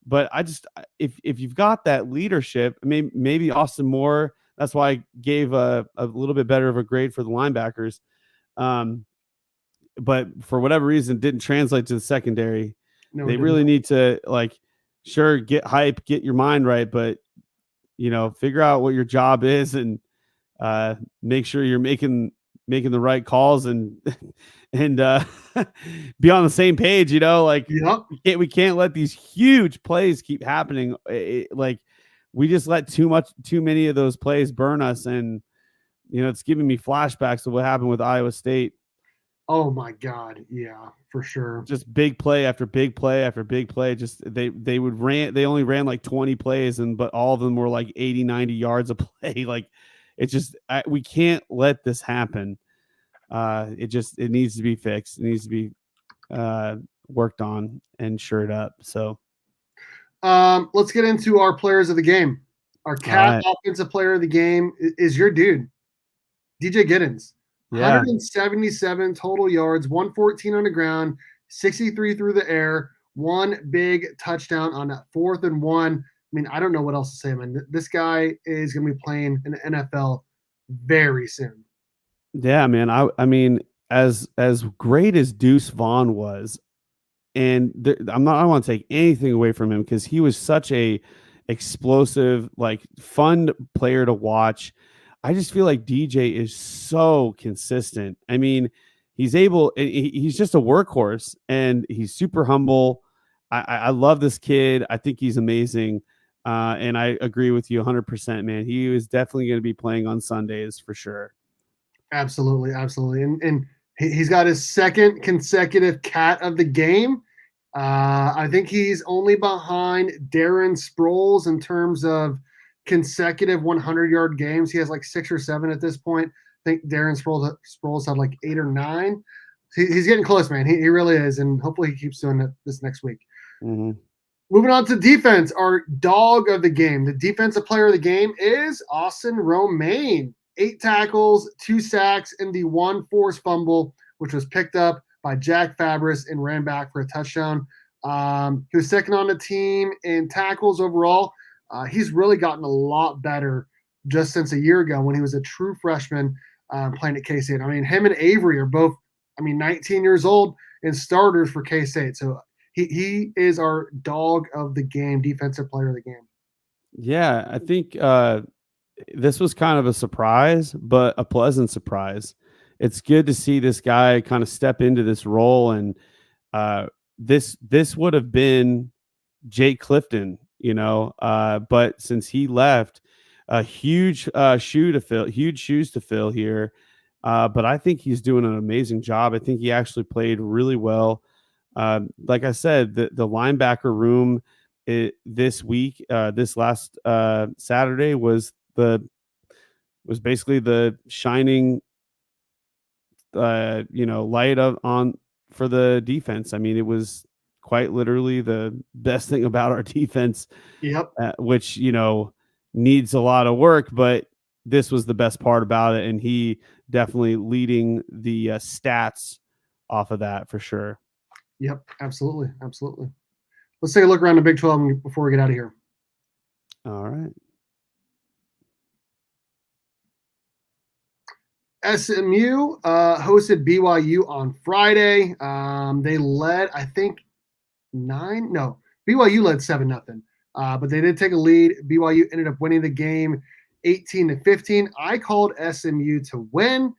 but I just if you've got that leadership, maybe Austin Moore. That's why I gave a little bit better of a grade for the linebackers. But for whatever reason, it didn't translate to the secondary. No, it They did really not. need to sure, get hype, get your mind right, but figure out what your job is and make sure you're making the right calls and and be on the same page. Yep. We can't let these huge plays keep happening. Like we just let too many of those plays burn us, and it's giving me flashbacks of what happened with Iowa State. Oh my God. Yeah, for sure. Just big play after big play after big play. Just they only ran like 20 plays, but all of them were like 80, 90 yards a play. Like it's just we can't let this happen. It needs to be fixed. It needs to be worked on and shored up. So Let's get into our players of the game. Our all cat right. offensive player of the game is your dude, DJ Giddens. Yeah. 177 total yards, 114 on the ground, 63 through the air, one big touchdown on that 4th and 1. I mean, I don't know what else to say, man. This guy is going to be playing in the NFL very soon. Yeah, man. I mean, as great as Deuce Vaughn was, and I don't want to take anything away from him because he was such a explosive, like fun player to watch. I just feel like DJ is so consistent. I mean, he's just a workhorse and he's super humble. I love this kid. I think he's amazing. And I agree with you 100%, man. He is definitely going to be playing on Sundays for sure. Absolutely, absolutely. And he's got his second consecutive cat of the game. I think he's only behind Darren Sproles in terms of consecutive 100-yard games. He has like 6 or 7 at this point. I think Darren Sproles had like 8 or 9. He's getting close, man. He really is, and hopefully he keeps doing it this next week. Mm-hmm. Moving on to defense, our dog of the game. The defensive player of the game is Austin Romaine. 8 tackles, 2 sacks, and the 1 forced fumble, which was picked up by Jack Fabris and ran back for a touchdown. He was second on the team in tackles overall. He's really gotten a lot better just since a year ago when he was a true freshman playing at K-State. I mean, him and Avery are both, 19 years old and starters for K-State. So he is our dog of the game, defensive player of the game. Yeah, I think this was kind of a surprise, but a pleasant surprise. It's good to see this guy kind of step into this role, and this would have been Jake Clifton, but since he left, a huge huge shoes to fill here. But I think he's doing an amazing job. I think he actually played really well. Like I said, the linebacker room this week, this last Saturday was basically the shining, light on for the defense. I mean, it was quite literally the best thing about our defense, Yep. which needs a lot of work, but this was the best part about it, and he definitely leading the stats off of that for sure. Yep. Absolutely. Absolutely. Let's take a look around the Big 12 before we get out of here. All right. SMU hosted BYU on Friday. They led, I think, 9. No, BYU led 7-0, but they did take a lead. BYU ended up winning the game 18-15. I called SMU to win.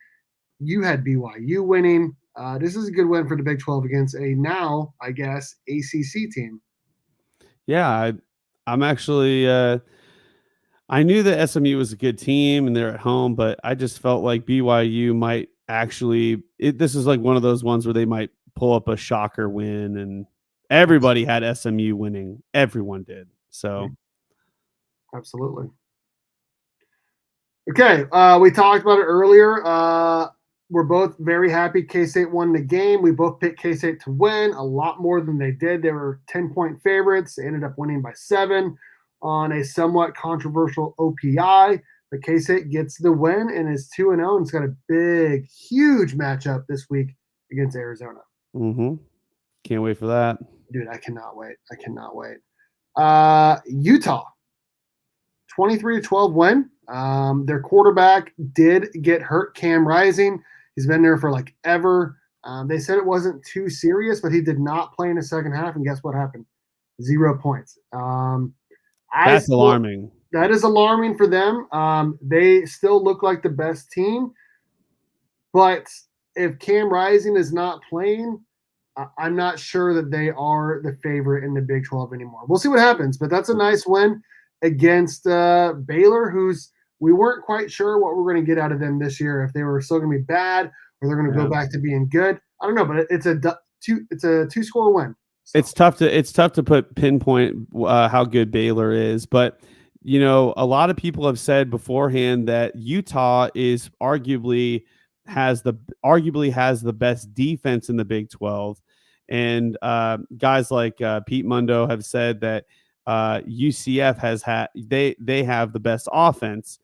You had BYU winning. This is a good win for the Big 12 against a now, I guess, ACC team. Yeah, I'm actually. I knew that SMU was a good team and they're at home, but I just felt like BYU might actually. This is like one of those ones where they might pull up a shocker win, and everybody had SMU winning. Everyone did. So, absolutely. Okay, we talked about it earlier. We're both very happy K-State won the game. We both picked K-State to win a lot more than they did. They were 10-point favorites. They ended up winning by 7 on a somewhat controversial OPI. But K-State gets the win and is 2-0, and it's got a big, huge matchup this week against Arizona. Can't wait for that. Dude, I cannot wait. I cannot wait. Utah, 23-12 win. Their quarterback did get hurt, Cam Rising. He's been there for like ever. They said it wasn't too serious, but he did not play in the second half. And guess what happened? 0 points. That's alarming. That is alarming for them. They still look like the best team. But if Cam Rising is not playing, I'm not sure that they are the favorite in the Big 12 anymore. We'll see what happens. But that's a nice win against Baylor, who's we weren't quite sure what we're going to get out of them this year, if they were still going to be bad or they're going to go back to being good. I don't know, but it's a 2-score win. So. It's tough to pinpoint how good Baylor is, but a lot of people have said beforehand that Utah is arguably has the best defense in the Big 12, and guys like Pete Mundo have said that UCF they have the best offense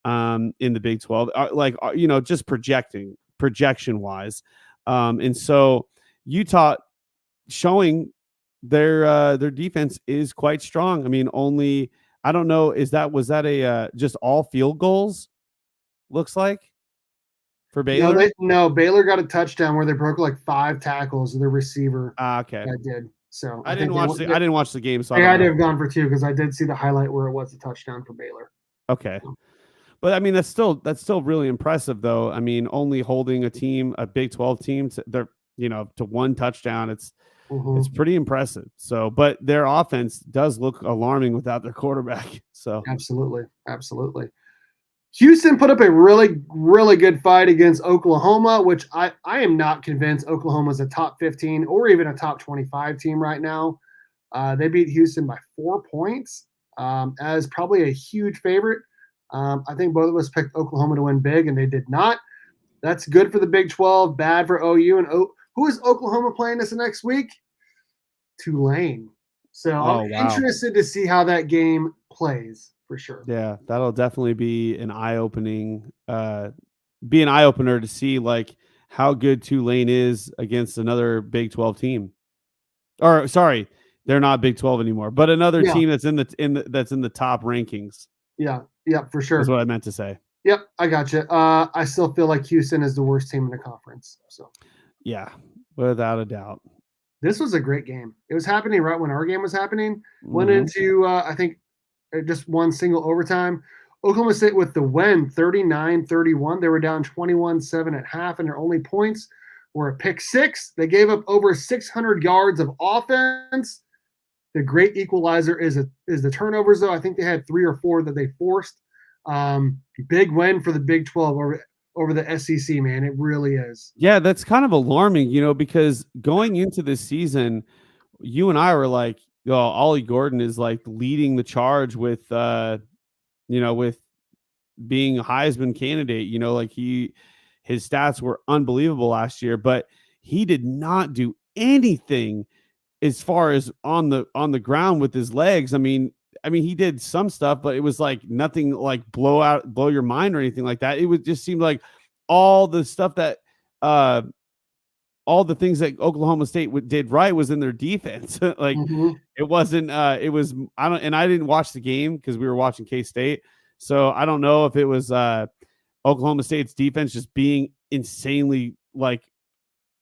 in the Big 12. Just projecting projection wise. And so Utah showing their defense is quite strong. I mean, only I don't know, was that a just all field goals? Looks like for Baylor. No, Baylor got a touchdown where they broke like 5 tackles. The receiver Okay, that did. So I think didn't watch the game, so I they don't had to know. have gone for 2 because I did see the highlight where it was a touchdown for Baylor. Okay. But I mean, that's still really impressive, though. I mean, only holding a Big 12 team to one touchdown, it's pretty impressive. So, but their offense does look alarming without their quarterback. So, absolutely. Houston put up a really, really good fight against Oklahoma, which I am not convinced Oklahoma is a top 15 or even a top 25 team right now. They beat Houston by 4 points as probably a huge favorite. I think both of us picked Oklahoma to win big, and they did not. That's good for the Big 12, bad for OU. And who is Oklahoma playing this next week? Tulane. So I'm interested to see how that game plays for sure. Yeah, that'll definitely be an eye-opener to see like how good Tulane is against another Big 12 team. Or sorry, they're not Big 12 anymore, but another team that's in the top rankings. Yeah, for sure. That's what I meant to say. Yep, I got you. I still feel like Houston is the worst team in the conference. So yeah, without a doubt. This was a great game. It was happening right when our game was happening. Went into I think just one single overtime. Oklahoma State with the win, 39-31. They were down 21-7 at half, and their only points were a pick 6. They gave up over 600 yards of offense. The great equalizer is the turnovers, though. I think they had 3 or 4 that they forced. Big win for the Big 12 over the SEC, man. It really is. Yeah, that's kind of alarming, because going into this season, you and I were like, oh, Ollie Gordon is like leading the charge with with being a Heisman candidate. Like his stats were unbelievable last year, but he did not do anything as far as on the ground with his legs. I mean, he did some stuff, but it was like nothing like blow your mind or anything like that. It would just seem like all the stuff that all the things that Oklahoma State did right was in their defense. Like it wasn't it was I didn't watch the game because we were watching K-State. So I don't know if it was Oklahoma State's defense just being insanely like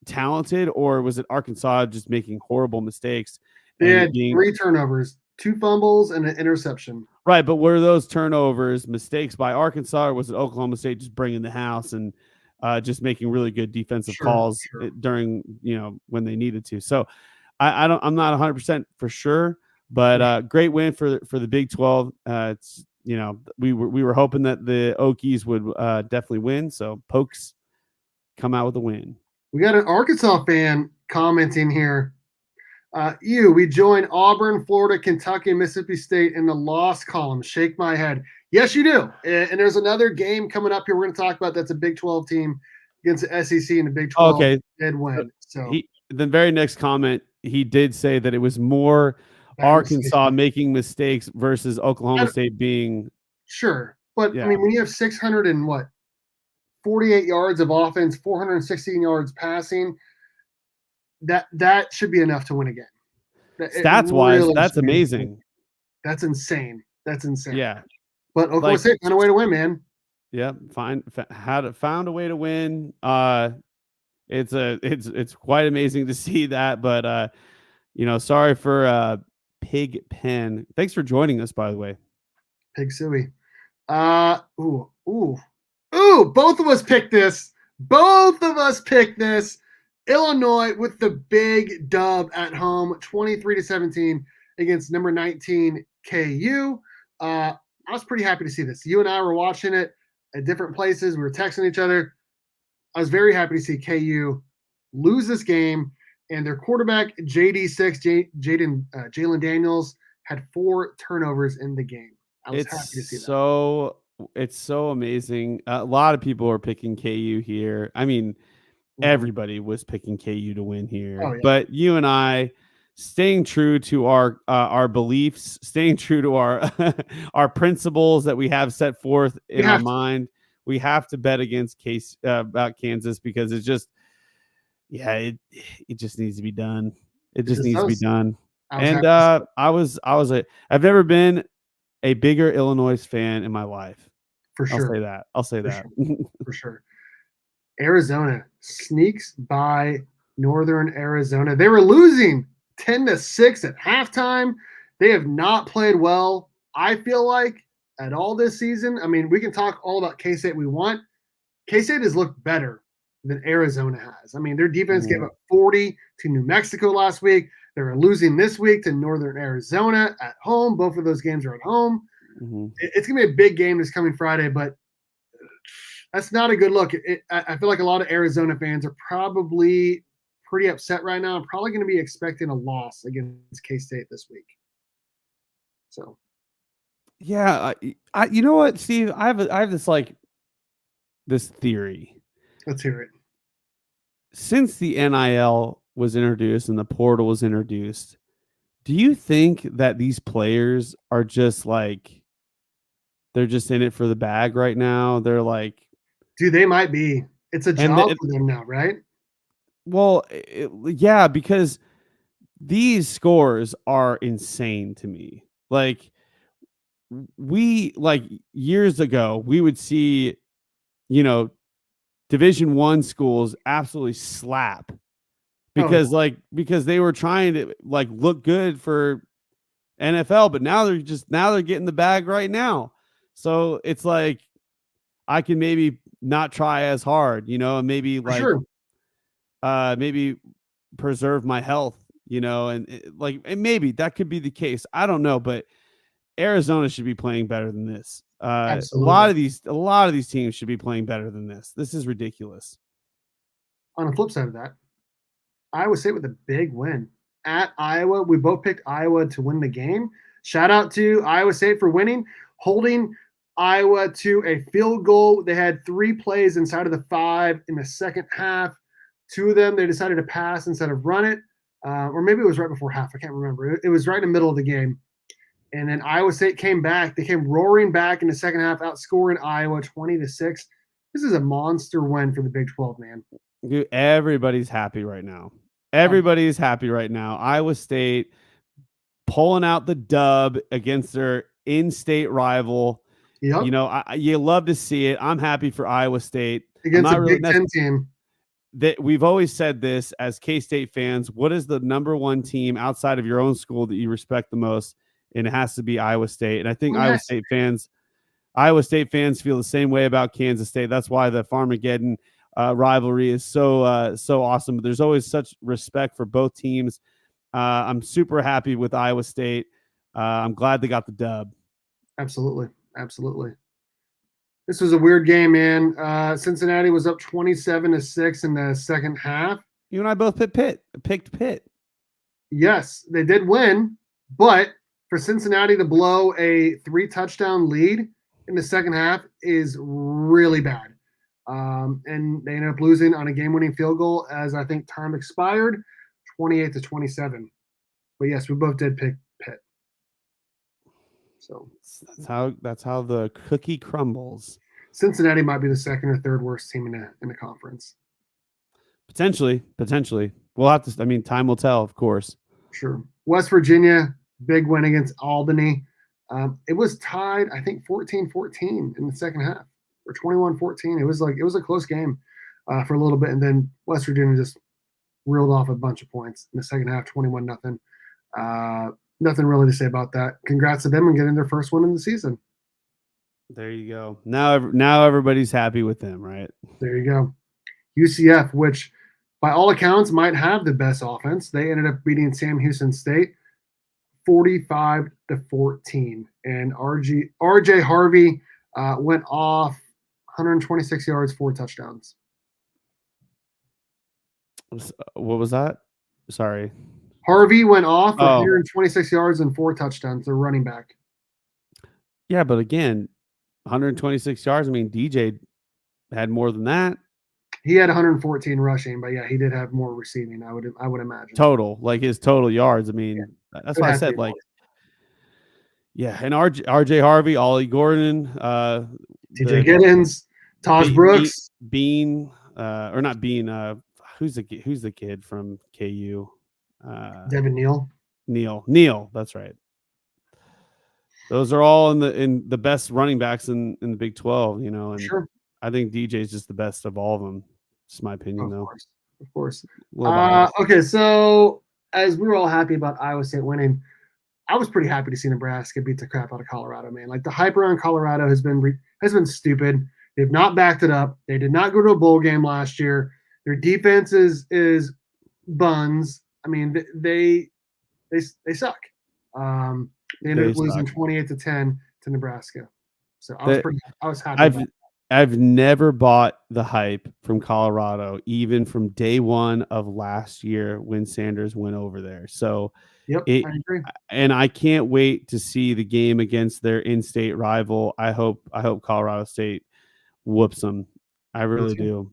talented, or was it Arkansas just making horrible mistakes? They had 3 turnovers, 2 fumbles, and an interception. Right, but were those turnovers mistakes by Arkansas, or was it Oklahoma State just bringing the house and just making really good defensive calls during when they needed to? So I'm not 100% for sure, but great win for the Big 12. It's we were hoping that the Okies would definitely win. So Pokes come out with a win. We got an Arkansas fan commenting here. We join Auburn, Florida, Kentucky, and Mississippi State in the loss column. Shake my head. Yes, you do. And there's another game coming up here we're going to talk about that's a Big 12 team against the SEC and the Big 12 did win. So the very next comment, he did say that it was more Arkansas making mistakes versus Oklahoma State being. Sure. But, I mean, when you have 48 yards of offense, 416 yards passing, that should be enough to win a game. Stats wise, that's amazing. That's insane. Yeah. But Oklahoma State found a way to win, man. Yeah, found a way to win. It's quite amazing to see that, but sorry for Pig Pen. Thanks for joining us, by the way. Pig Suey. Both of us picked this. Illinois with the big dub at home, 23-17 against number 19 KU. I was pretty happy to see this. You and I were watching it at different places. We were texting each other. I was very happy to see KU lose this game, and their quarterback JD6, Jalen Daniels, had 4 turnovers in the game. I was happy to see that. It's so amazing. A lot of people are picking KU here. I mean, everybody was picking KU to win here, but you and I, staying true to our beliefs, staying true to our our principles that we have set forth in our mind, we have to bet against case about Kansas because it's just it just needs to be done. It It just just needs to be does. done. I was And happy to see it, I've never been a bigger Illinois fan in my life. for I'll sure. say that. I'll say For that. sure. For sure. Arizona sneaks by Northern Arizona. They were losing 10-6 at halftime. They have not played well, I feel like, at all this season. I mean, we can talk all about K-State we want. K-State has looked better than Arizona has. I mean, their defense gave Mhm, up 40 to New Mexico last week. They're losing this week to Northern Arizona at home. Both of those games are at home. mhm. It's going to be a big game this coming Friday, but that's not a good look. I feel like a lot of Arizona fans are probably pretty upset right now. I'm probably going to be expecting a loss against K State this week. So Yeah, you know what, Steve? I have this theory. let's hear it. Since the NIL was introduced and the portal was introduced, do you think that these players are just like they're just in it for the bag right now? They're like, Dude, they might be. It's a and job for them now, right? well, yeah, because these scores are insane to me. Like we like years ago, we would see, you know, Division 1 schools absolutely slap Oh yeah, because they were trying to like look good for NFL, but now they're getting the bag right now. So it's like I can maybe not try as hard, and maybe for sure. maybe preserve my health, and maybe that could be the case. I don't know, but Arizona should be playing better than this. Absolutely. A lot of these teams should be playing better than this. This is ridiculous. On the flip side of that, Iowa State with a big win at Iowa. We both picked Iowa to win the game. Shout out to Iowa State for winning, holding Iowa to a field goal. They had 3 plays inside of the 5 in the second half. 2 of them they decided to pass instead of run it, or maybe it was right before half. I can't remember. It was right in the middle of the game. And then Iowa State came back. They came roaring back in the second half, outscoring Iowa 20-6. This is a monster win for the Big 12, man. Dude, everybody's happy right now. Um, Everybody's happy right now. Iowa State pulling out the dub against their in-state rival. yep, You love to see it. I'm happy for Iowa State. I'm against a not really Big Ten team. that we've always said this as K-State fans. What is the number one team outside of your own school that you respect the most? And it has to be Iowa State. And I think Oh, yes, Iowa State fans feel the same way about Kansas State. That's why the Farmageddon rivalry is so awesome. But there's always such respect for both teams. I'm super happy with Iowa State. I'm glad they got the dub. absolutely, absolutely. This was a weird game, man. Cincinnati was up 27-6 in the second half. You and I both picked Pitt. Yes, they did win, but for Cincinnati to blow a 3-touchdown lead in the second half is really bad. And they ended up losing on a game-winning field goal as I think time expired, 28-27. But yes, we both did pick Pitt. So That's how the cookie crumbles. Cincinnati might be the second or third worst team in the conference. Potentially. We'll have to. I mean, time will tell, of course. Sure. West Virginia, big win against Albany. It was tied, I think, 14-14 in the second half, or 21-14. It was a close game for a little bit, and then West Virginia just reeled off a bunch of points in the second half, 21-0. Nothing really to say about that. Congrats to them and getting their first win in the season. There you go. Now everybody's happy with them, right? There you go. UCF, which by all accounts might have the best offense, they ended up beating Sam Houston State 45-14. And RJ Harvey went off 126 yards, 4 touchdowns. What was that? Sorry. Harvey went off for 126 yards and 4 touchdowns. They're running back. Yeah, but again, 126 yards. I mean, DJ had more than that. He had 114 rushing, but yeah, he did have more receiving. I would imagine Total, like his total yards. I mean, that's why I said like, yeah. And RJ Harvey, Ollie Gordon, TJ Giddens, Taj Brooks, Bean, or not Bean. Who's the kid from KU? Devin Neal. Neal. That's right. Those are all in the best running backs in the Big 12. And Sure. I think DJ is just the best of all of them. Just my opinion, though. Of course. A little biased. Okay, so as we were all happy about Iowa State winning, I was pretty happy to see Nebraska beat the crap out of Colorado, man. Like the hype around Colorado has been stupid. They've not backed it up. They did not go to a bowl game last year. Their defense is buns. I mean, they suck. They ended up losing 28-10 to Nebraska. So I was happy. I've never bought the hype from Colorado, even from day one of last year when Sanders went over there. So I agree. And I can't wait to see the game against their in-state rival. I hope Colorado State whoops them. I really do.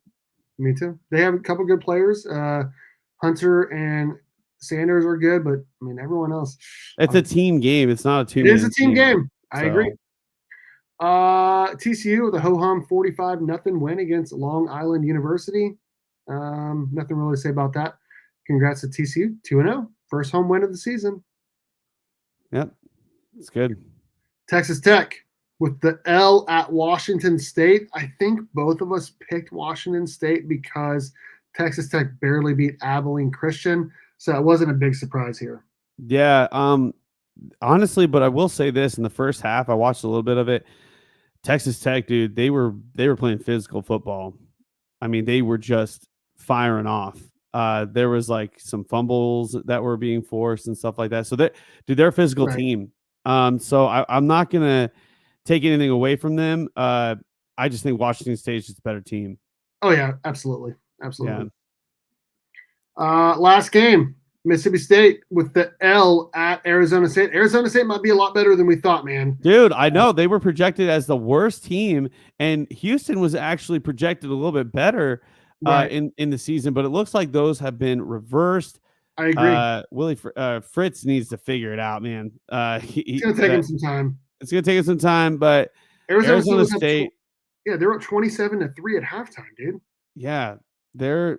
Me too. They have a couple good players. Hunter and Sanders are good, but I mean everyone else. It's a team game. It's not a two. It is a team game. I agree. TCU with a ho-hum 45-0 win against Long Island University. Nothing really to say about that. Congrats to TCU, 2-0, first home win of the season. Yep, it's good. Texas Tech with the L at Washington State. I think both of us picked Washington State because Texas Tech barely beat Abilene Christian, so it wasn't a big surprise here. Yeah, honestly, but I will say this: in the first half, I watched a little bit of it. Texas Tech, dude, they were playing physical football. I mean, they were just firing off. There was like some fumbles that were being forced and stuff like that. So they're a physical team. So I'm not gonna take anything away from them. I just think Washington State is just a better team. Oh yeah, absolutely. Yeah. Last game, Mississippi State with the L at Arizona State. Arizona State might be a lot better than we thought, man. Dude, I know they were projected as the worst team, and Houston was actually projected a little bit better in the season, but it looks like those have been reversed. I agree. Willie Fritz needs to figure it out, man. It's going to take him some time. It's going to take him some time, but Arizona State. They're up 27-3 at halftime, dude. Yeah, they're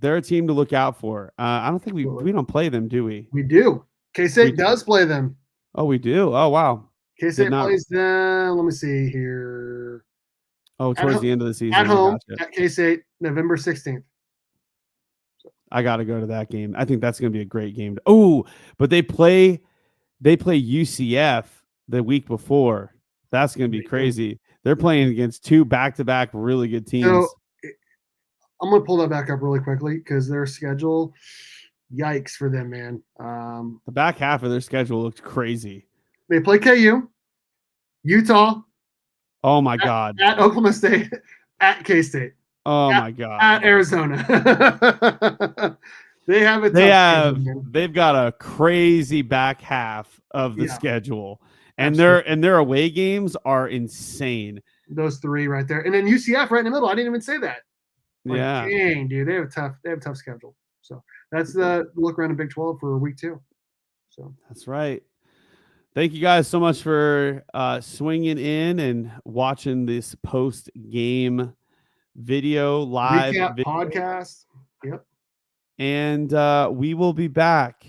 a team to look out for. I don't think we don't play them, do we? We do. K-State does play them. Oh, we do? Oh, wow. K-State plays them. Let me see here. Oh, towards the end of the season. At home at K-State, November 16th. I got to go to that game. I think that's going to be a great game. Oh, but they play UCF the week before. That's going to be crazy. They're playing against two back-to-back really good teams. So, I'm going to pull that back up really quickly because their schedule, yikes for them, man. The back half of their schedule looked crazy. They play KU, Utah. Oh, my God. At Oklahoma State, at K-State. Oh, my God. At Arizona. They've got a crazy back half of the schedule. And their away games are insane. Those three right there. And then UCF right in the middle. I didn't even say that. Dang, dude, they have a tough schedule. So that's the look around in Big 12 for week 2. So that's right. Thank you guys so much for swinging in and watching this post game video live podcast. Yep. And we will be back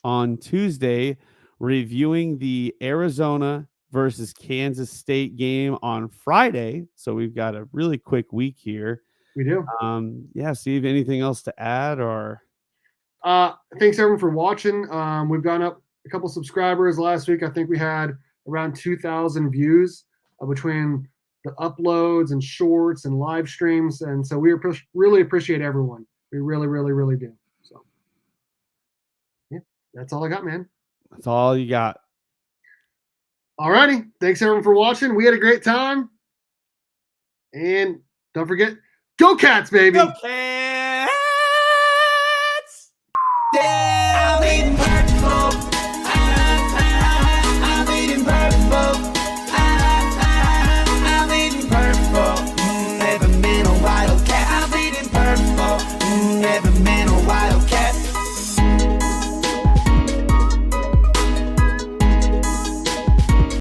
on Tuesday reviewing the Arizona versus Kansas State game on Friday. So we've got a really quick week here. We do. Steve, anything else to add or? Thanks everyone for watching. We've gone up a couple subscribers last week. I think we had around 2,000 views between the uploads and shorts and live streams. And so we really appreciate everyone. We really, really, really do. So yeah, that's all I got, man. That's all you got. All righty. Thanks everyone for watching. We had a great time. And don't forget, go Cats, baby. Go Cats.